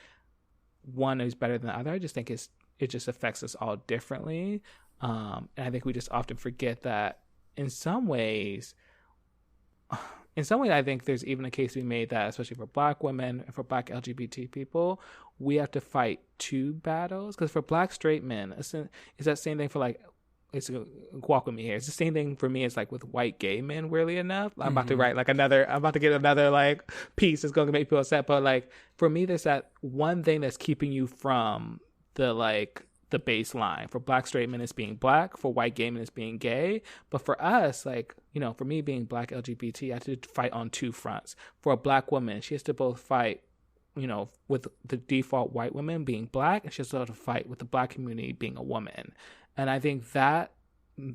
one is better than the other. I just think it just affects us all differently. And I think we just often forget that in some ways, I think there's even a case to be made that, especially for Black women and for Black LGBT people, we have to fight two battles. Because for Black straight men, it's that same thing for like, walk with me here. It's the same thing for me as like with white gay men, weirdly enough. I'm about to write I'm about to get another like piece that's going to make people upset. But like, for me, there's that one thing that's keeping you from the baseline. For Black straight men, it's being Black. For white gay men, it's being gay. But for us, like, for me being Black LGBT, I have to fight on two fronts. For a Black woman, she has to both fight, with the default white women being Black, and she has to fight with the Black community being a woman. And I think that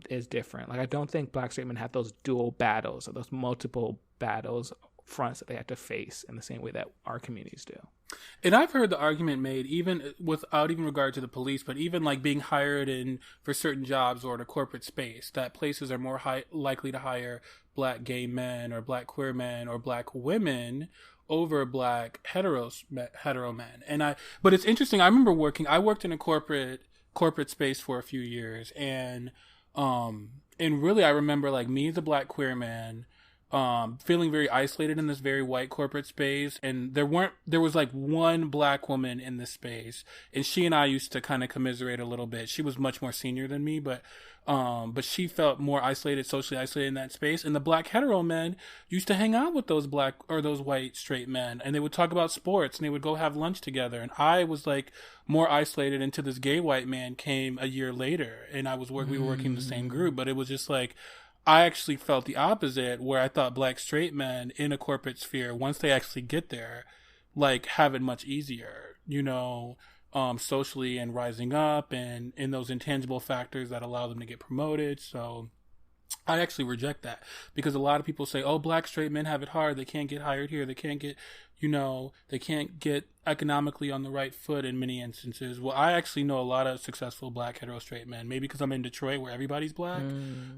is different. Like, I don't think Black straight men have those dual battles or those multiple battles fronts that they have to face in the same way that our communities do. And I've heard the argument made, even without even regard to the police, but even like being hired in for certain jobs or in a corporate space, that places are more likely to hire Black gay men or Black queer men or Black women over Black hetero men. But it's interesting. I worked in a corporate space for a few years, and really I remember like me as a Black queer man, feeling very isolated in this very white corporate space. And there was like one Black woman in this space, and she and I used to kind of commiserate a little bit. She was much more senior than me, but she felt more socially isolated in that space. And the Black hetero men used to hang out with those Black or those white straight men, and they would talk about sports, and they would go have lunch together. And I was like more isolated until this gay white man came a year later, and we were working in the same group. But it was just like, I actually felt the opposite, where I thought Black straight men in a corporate sphere, once they actually get there, like, have it much easier, socially and rising up and in those intangible factors that allow them to get promoted. So I actually reject that, because a lot of people say, oh, Black straight men have it hard. They can't get hired here. They can't get, they can't get economically on the right foot in many instances. Well, I actually know a lot of successful Black hetero straight men, maybe because I'm in Detroit where everybody's Black.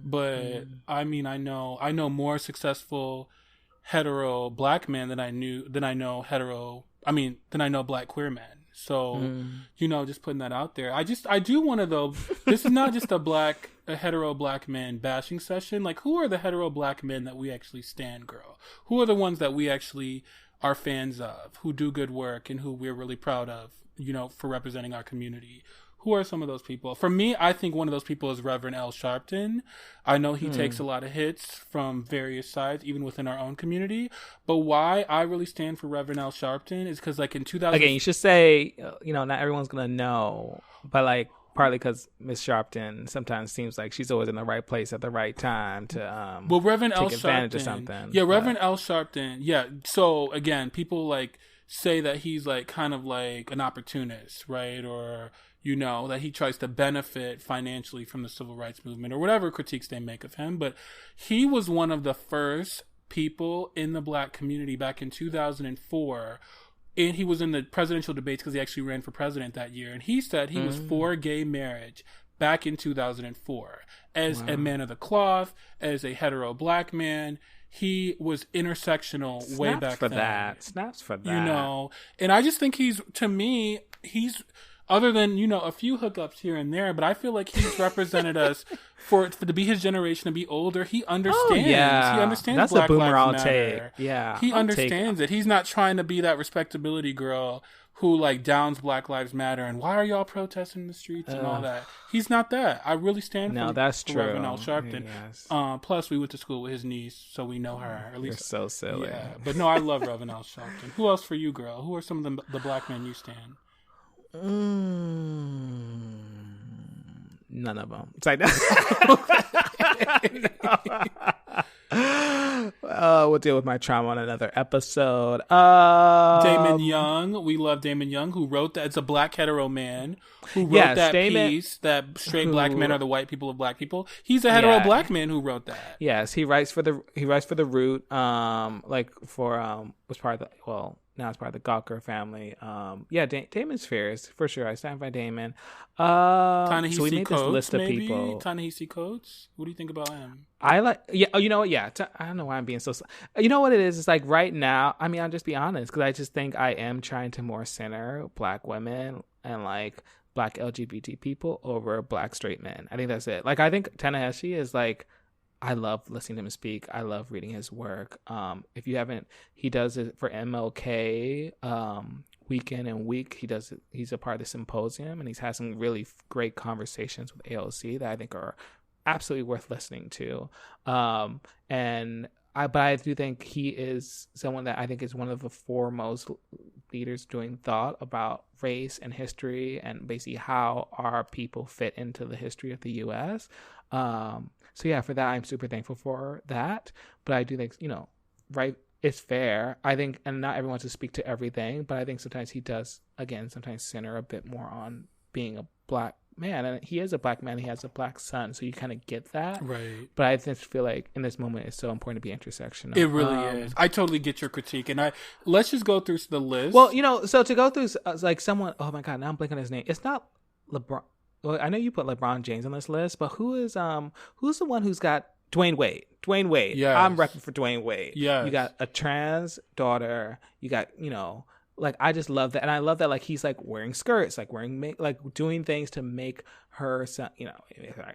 But I mean, I know more successful hetero Black men than I know Black queer men. So, just putting that out there. I do want to, though, this is not just a hetero Black man bashing session. Like, who are the hetero Black men that we actually stan, girl? Who are the ones that we actually are fans of, who do good work and who we're really proud of, for representing our community? Who are some of those people? For me, I think one of those people is Reverend L. Sharpton. I know he takes a lot of hits from various sides, even within our own community. But why I really stand for Reverend L. Sharpton is because, like, in 2000... Again, you should say, not everyone's going to know, but, like, partly because Miss Sharpton sometimes seems like she's always in the right place at the right time to Reverend take L. advantage Sharpton, of something. Yeah, Reverend L. Sharpton. Yeah. So, again, people, like, say that he's, like, kind of like an opportunist, right? Or... that he tries to benefit financially from the civil rights movement or whatever critiques they make of him. But he was one of the first people in the Black community back in 2004. And he was in the presidential debates because he actually ran for president that year. And he said he was for gay marriage back in 2004. As a man of the cloth, as a hetero Black man, he was intersectional way back then. Snaps for that. And I just think he's other than, a few hookups here and there, but I feel like he's represented us for to be his generation, to be older. He understands. Oh, yeah. He understands That's Black a boomer Lives I'll Matter. take. Yeah. He understands it. He's not trying to be that respectability girl who like downs Black Lives Matter and why are y'all protesting in the streets and all that. He's not that. I really stand for that's true. Reverend Al Sharpton. Yes. Plus, we went to school with his niece, so we know her. At least, you're so silly. Yeah, but no, I love Reverend Al Sharpton. Who else for you, girl? Who are some of the black men you stand? None of them. It's like we'll deal with my trauma on another episode. Damon Young. We love Damon Young, who wrote that. It's a Black Hetero Man who wrote that piece that straight black men are the white people of black people. He's a hetero black man who wrote that. Yes, he writes for the Root. Was part of the now it's part of the Gawker family. Damon's fierce for sure. I stand by Damon. Ta-Nehisi so we made Coates, this list of maybe? people. Ta-Nehisi Coates. What do you think about him? I like. Yeah. Oh, you know what? Yeah. I don't know why I'm being so. You know what it is? It's like right now. I mean, I'll just be honest because I just think I am trying to more center black women and like black LGBT people over black straight men. I think that's it. Like I think Ta-Nehisi is like. I love listening to him speak. I love reading his work. If you haven't, he does it for MLK week in and week. He does it. He's a part of the symposium, and he's had some really great conversations with AOC that I think are absolutely worth listening to. But I do think he is someone that I think is one of the foremost leaders doing thought about race and history and basically how our people fit into the history of the U.S. So yeah, for that, I'm super thankful for that. But I do think, right, it's fair. I think, and not everyone wants to speak to everything, but I think sometimes he does, again, sometimes center a bit more on being a black man. And he is a black man. He has a black son. So you kind of get that. Right. But I just feel like in this moment, it's so important to be intersectional. It really is. I totally get your critique. And let's just go through the list. Well, so to go through, like someone, oh my God, now I'm blanking on his name. It's not LeBron. Well, I know you put LeBron James on this list, but who's the one who's got Dwayne Wade? Dwayne Wade. Yes. I'm repping for Dwayne Wade. Yes. You got a trans daughter. You got, like I just love that, and I love that like he's like wearing skirts, like doing things to make her son,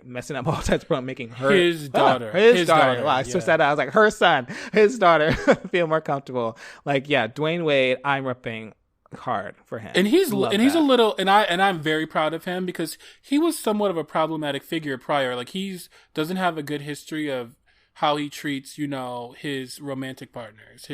messing up all types of making her his daughter. Wow, I switched that out. I was like her son, his daughter feel more comfortable. Like Dwayne Wade. I'm repping hard for him, and he's a little, and I'm very proud of him because he was somewhat of a problematic figure prior. Like doesn't have a good history of how he treats, his romantic partners.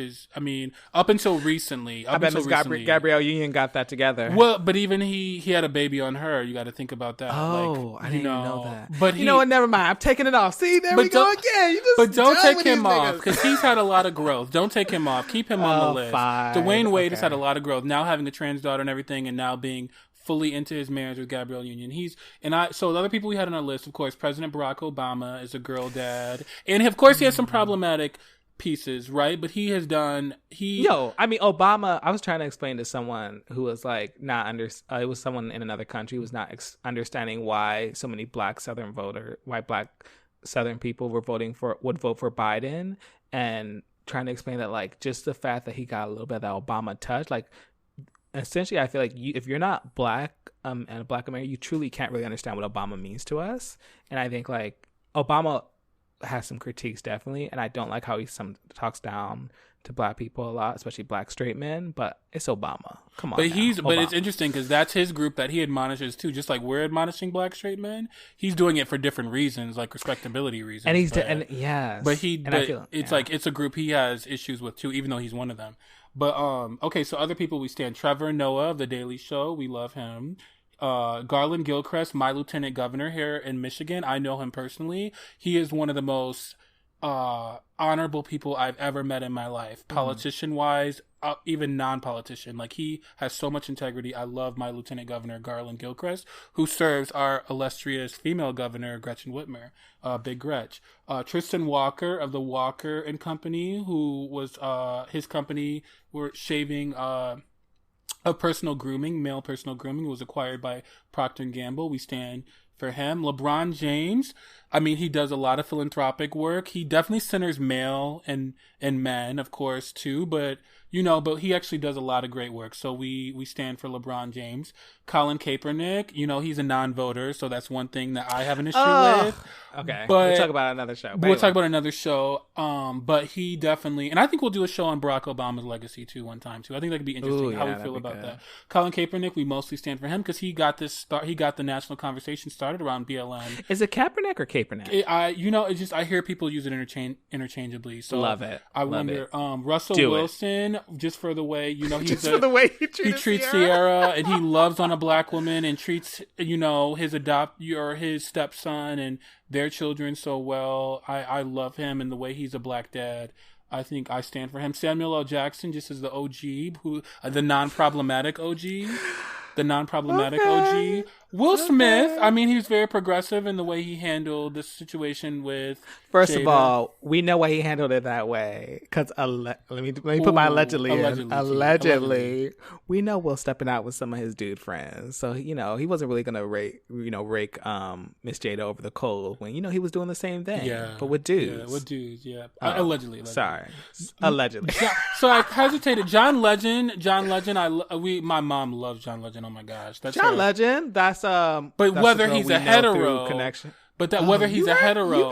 Up until recently. I bet Miss Gabrielle Union got that together. Well, but even he had a baby on her. You got to think about that. Oh, I didn't even know that. But you know what? Never mind. I'm taking it off. See, there we go again. But don't take him off because he's had a lot of growth. Don't take him off. Keep him on the list. Fine. Dwayne Wade has had a lot of growth. Now having a trans daughter and everything, and now being fully into his marriage with Gabrielle Union. So the other people we had on our list, of course, President Barack Obama is a girl dad. And of course he has some problematic pieces, right? But Obama, I was trying to explain to someone who was like it was someone in another country who was not understanding why so many black Southern people would vote for Biden, and trying to explain that like just the fact that he got a little bit of that Obama touch, like essentially, I feel like if you're not black and a black American, you truly can't really understand what Obama means to us. And I think like Obama has some critiques definitely, and I don't like how he talks down to black people a lot, especially black straight men. But it's Obama. Come on, but it's interesting because that's his group that he admonishes too. Just like we're admonishing black straight men, he's doing it for different reasons, like respectability reasons. And it's a group he has issues with too, even though he's one of them. But, okay, so other people we stand. Trevor Noah of The Daily Show. We love him. Garland Gilchrist, my lieutenant governor here in Michigan. I know him personally. He is one of the most honorable people I've ever met in my life. Politician-wise, even non-politician. Like, he has so much integrity. I love my lieutenant governor, Garland Gilchrist, who serves our illustrious female governor, Gretchen Whitmer, Big Gretch. Tristan Walker of the Walker and Company, who was, his company were shaving, of male personal grooming, was acquired by Procter & Gamble. We stand for him. LeBron James, I mean, he does a lot of philanthropic work. He definitely centers male and men, of course, too. But but he actually does a lot of great work. So we stand for LeBron James. Colin Kaepernick, he's a non-voter, so that's one thing that I have an issue with. Okay, but we'll talk about another show. We'll talk about another show. But he definitely, and I think we'll do a show on Barack Obama's legacy too one time too. I think that could be interesting. How we feel about that. Colin Kaepernick, we mostly stand for him because he got the national conversation started around BLM. Is it Kaepernick or Kaepernick? It's just I hear people use it interchangeably. So love it. I wonder. Russell Wilson, just for the way for the way he treats Sierra, and he loves on a black woman and treats his stepson and their children so well. I love him and the way he's a black dad. I think I stand for him. Samuel L. Jackson, just as the OG, the non-problematic OG. The non-problematic OG. Will Smith, I mean, he's very progressive in the way he handled the situation with First Jada. of all, we know why he handled it that way. Because let me put my allegedly in. Allegedly. We know Will stepping out with some of his dude friends. So, he wasn't really going to rake Miss Jada over the coals when, he was doing the same thing. Yeah. But with dudes. Yeah, with dudes, yeah. Allegedly. Sorry. Allegedly. So I hesitated. John Legend, my mom loves John Legend. Oh my gosh. That's John Legend? That's but whether he's a hetero connection. But whether he's a hetero.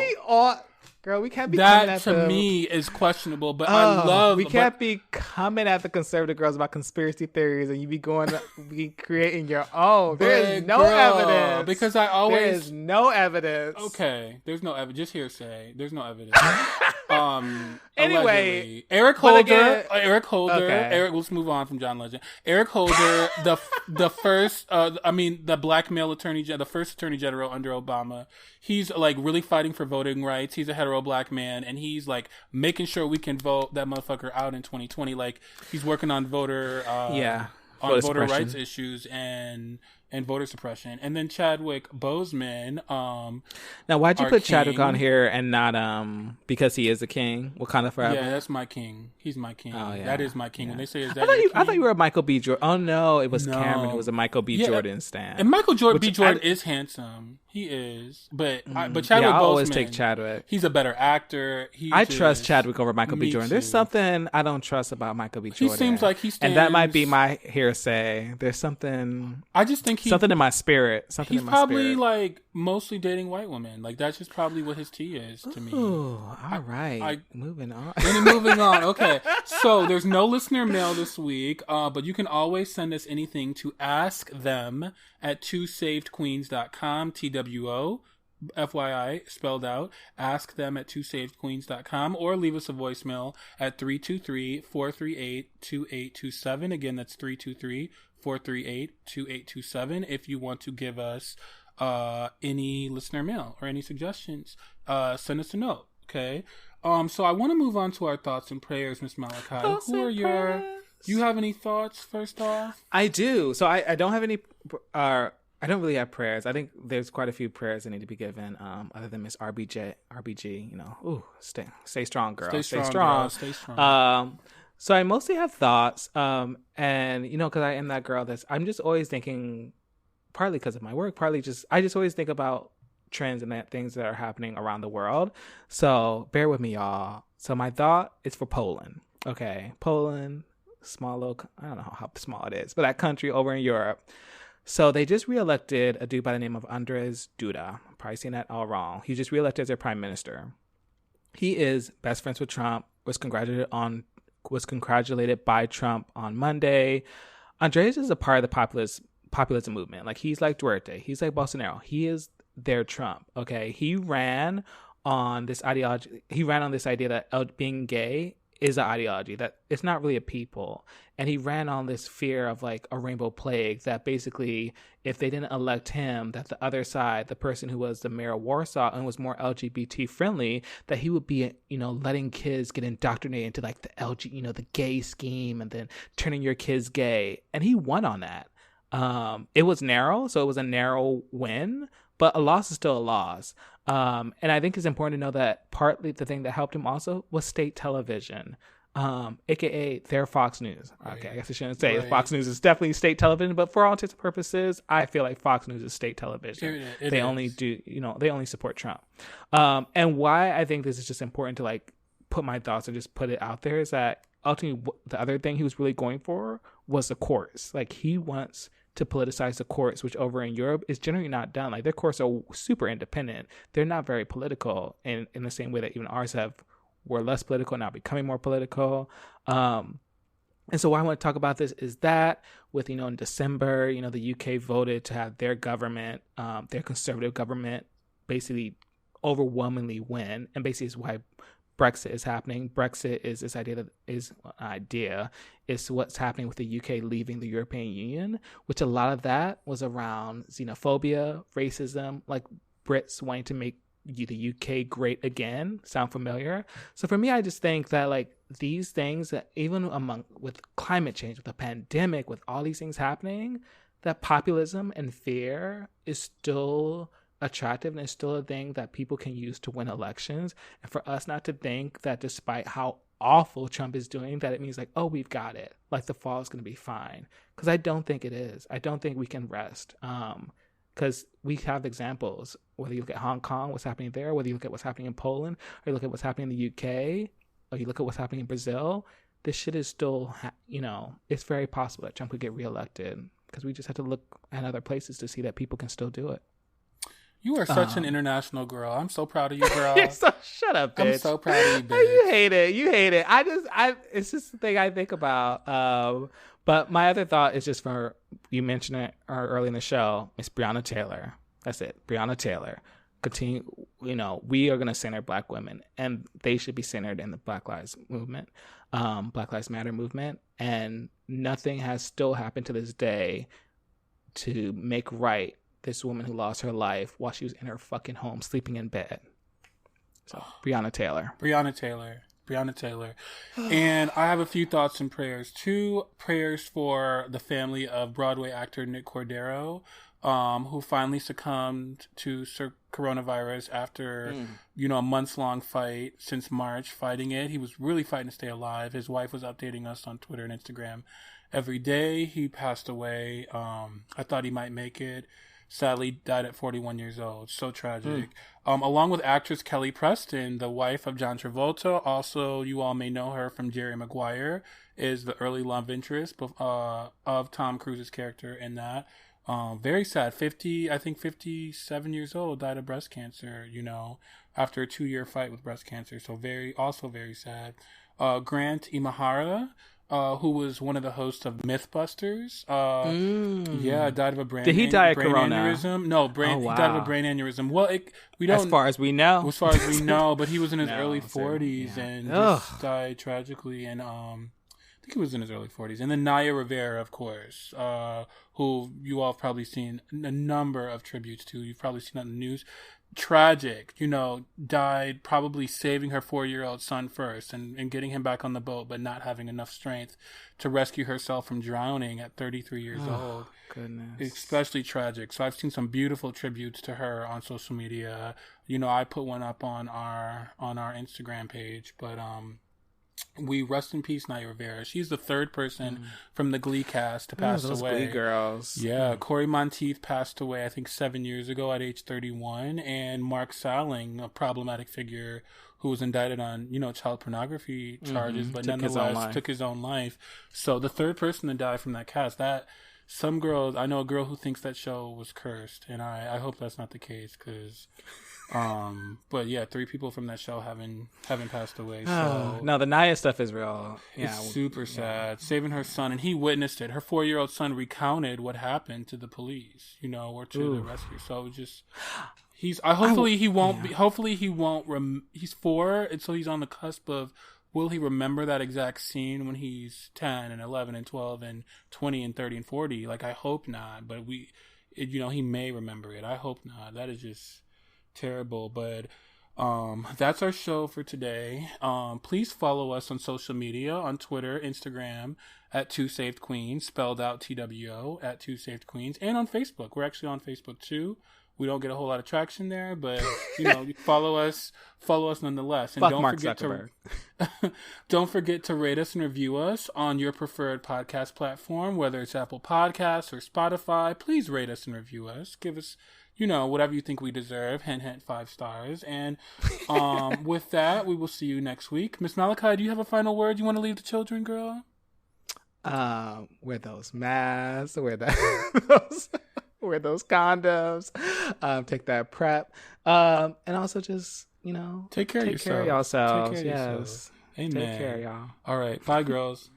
Girl, we can't be that coming at to me is questionable. But I love. We can't be coming at the conservative girls about conspiracy theories, and you be creating your own. There is no evidence because there is no evidence. Okay, there's no evidence. Just hearsay. There's no evidence. Anyway, Eric Holder. Okay. Let's move on from John Legend. Eric Holder, the first, the black male the first attorney general under Obama. He's like really fighting for voting rights. He's a hetero black man, and he's like making sure we can vote that motherfucker out in 2020. Like he's working on voter rights issues and voter suppression. And then Chadwick Boseman. Now, why'd you put Chadwick on here and not because he is a king? Wakanda Forever. Yeah, that's my king. He's my king. Oh, yeah. That is my king. Yeah. When they say, "Is that I thought you were a Michael B. Jordan." Oh no, it was Cameron who was a Michael B. Jordan stan. And Michael B. Jordan is handsome. He is, but Chadwick Boseman. I always take Chadwick. He's a better actor. I trust Chadwick over Michael B. Jordan. There's something I don't trust about Michael B. Jordan. He seems like he stands, and that might be my hearsay. There's something. I just think something in my spirit. He's probably like mostly dating white women. Like that's just probably what his tea is to me. Ooh, all right. Moving on. Moving on. Okay. So there's no listener mail this week, but you can always send us anything to ask them at twosavedqueens.com. TWO. FYI, spelled out. Ask them at twosavedqueens.com or leave us a voicemail at 323-438-2827. Again, that's 323-438-2827 if you want to give us any listener mail or any suggestions. Send us a note, okay? So I want to move on to our thoughts and prayers, Miss Malachi. You have any thoughts first off? I do. So I don't have any I don't really have prayers. I think there's quite a few prayers that need to be given, other than Miss RBG, stay strong, girl. Stay strong. Stay strong. So I mostly have thoughts, and because I am that girl I'm just always thinking, partly because of my work, partly I just always think about trends and things that are happening around the world. So bear with me, y'all. So my thought is for Poland. Okay, Poland, small little, I don't know how small it is, but that country over in Europe. So they just reelected a dude by the name of Andrzej Duda. I'm probably saying that all wrong. He just reelected as their prime minister. He is best friends with Trump. Was congratulated by Trump on Monday. Andrzej is a part of the populism movement. Like he's like Duerte. He's like Bolsonaro. He is their Trump. Okay. He ran on this ideology. He ran on this idea that being gay is an ideology, that it's not really a people. And he ran on this fear of like a rainbow plague, that basically if they didn't elect him, that the other side, the person who was the mayor of Warsaw and was more LGBT friendly, that he would be, letting kids get indoctrinated into like the gay scheme and then turning your kids gay. And he won on that. It was narrow, so it was a narrow win, but a loss is still a loss. And I think it's important to know that partly the thing that helped him also was state television. aka their Fox News. Okay, I guess I shouldn't say Fox News is definitely state television, but for all intents and purposes, I feel like Fox News is state television. They only do, they only support Trump. And why I think this is just important to like put my thoughts and just put it out there is that ultimately the other thing he was really going for was the courts. Like he wants to politicize the courts, which over in Europe is generally not done. Like their courts are super independent. They're not very political in the same way that even ours were less political, now becoming more political. And so why I want to talk about this is that with, in December, the UK voted to have their government, their conservative government basically overwhelmingly win. And basically is why Brexit is happening. Brexit is this idea is what's happening with the UK leaving the European Union, which a lot of that was around xenophobia, racism, like Brits wanting to make the UK great again. Sound familiar? So for me, I just think that like these things that even with climate change, with the pandemic, with all these things happening, that populism and fear is still attractive and it's still a thing that people can use to win elections. And for us not to think that despite how awful Trump is doing, that it means like, oh, we've got it, like the fall is going to be fine, because I don't think it is. I don't think we can rest, because we have examples, whether you look at Hong Kong, what's happening there, whether you look at what's happening in Poland, or you look at what's happening in the UK, or you look at what's happening in Brazil. This shit is still it's very possible that Trump could get reelected, because we just have to look at other places to see that people can still do it. You are such an international girl. I'm so proud of you, girl. Shut up, bitch. I'm so proud of you, bitch. You hate it. It's just the thing I think about. But my other thought is just for, you mentioned it early in the show, Miss Breonna Taylor. That's it. Breonna Taylor. Continue, we are going to center Black women, and they should be centered in the Black Lives movement, Black Lives Matter movement. And nothing has still happened to this day to make right this woman who lost her life while she was in her fucking home sleeping in bed. So Breonna Taylor. And I have a few thoughts and prayers. 2 prayers for the family of Broadway actor Nick Cordero, who finally succumbed to coronavirus after a months-long fight since March, fighting it. He was really fighting to stay alive. His wife was updating us on Twitter and Instagram every day. He passed away. I thought he might make it. Sadly died at 41 years old. So tragic. Along with actress Kelly Preston, the wife of John Travolta. Also, you all may know her from Jerry Maguire, is the early love interest of Tom Cruise's character in that. Very sad. 57 years old, died of breast cancer, after a 2-year fight with breast cancer. So very sad. Grant Imahara, who was one of the hosts of Mythbusters. Died of a brain. Did he die of corona? Aneurysm? No, he died of a brain aneurysm. Well, we don't. As far as we know, but he was in his early 40s and just died tragically. And I think he was in his early 40s. And then Naya Rivera, of course, who you all have probably seen a number of tributes to. You've probably seen on the news. Tragic, died probably saving her 4-year-old son first and getting him back on the boat, but not having enough strength to rescue herself from drowning at 33 years old. Goodness. Especially tragic. So I've seen some beautiful tributes to her on social media. I put one up on our Instagram page, but we rest in peace, Naya Rivera. She's the 3rd person from the Glee cast to pass away. Glee girls. Yeah, Corey Monteith passed away, I think, 7 years ago at age 31, and Mark Salling, a problematic figure who was indicted on, child pornography charges, but nonetheless took his own life. So the 3rd person to die from that cast, some girls, I know a girl who thinks that show was cursed, and I hope that's not the case, because but yeah, 3 people from that show haven't passed away. So no, the Naya stuff is real. It's super sad. Saving her son, and he witnessed it. Her 4-year-old son recounted what happened to the police, or to the rescue. So just he's 4, and so he's on the cusp of, will he remember that exact scene when he's 10 and 11 and 12 and 20 and 30 and 40? Like, I hope not, but he may remember it. I hope not. That is just terrible. But that's our show for today. Please follow us on social media, on Twitter, Instagram at 2 Saved Queens, spelled out TWO at 2 Saved Queens, and on Facebook. We're actually on Facebook too. We don't get a whole lot of traction there, but follow us nonetheless. And Fuck Mark Zuckerberg. Don't forget to rate us and review us on your preferred podcast platform, whether it's Apple Podcasts or Spotify. Please rate us and review us. Give us, whatever you think we deserve. Hint, hint, 5 stars. And with that, we will see you next week. Miss Malachi, do you have a final word you want to leave the children, girl? Wear those masks. Wear those condoms. Take that PrEP. And also just, take care of yourselves. Yes. Amen. Take care, y'all. All right. Bye, girls.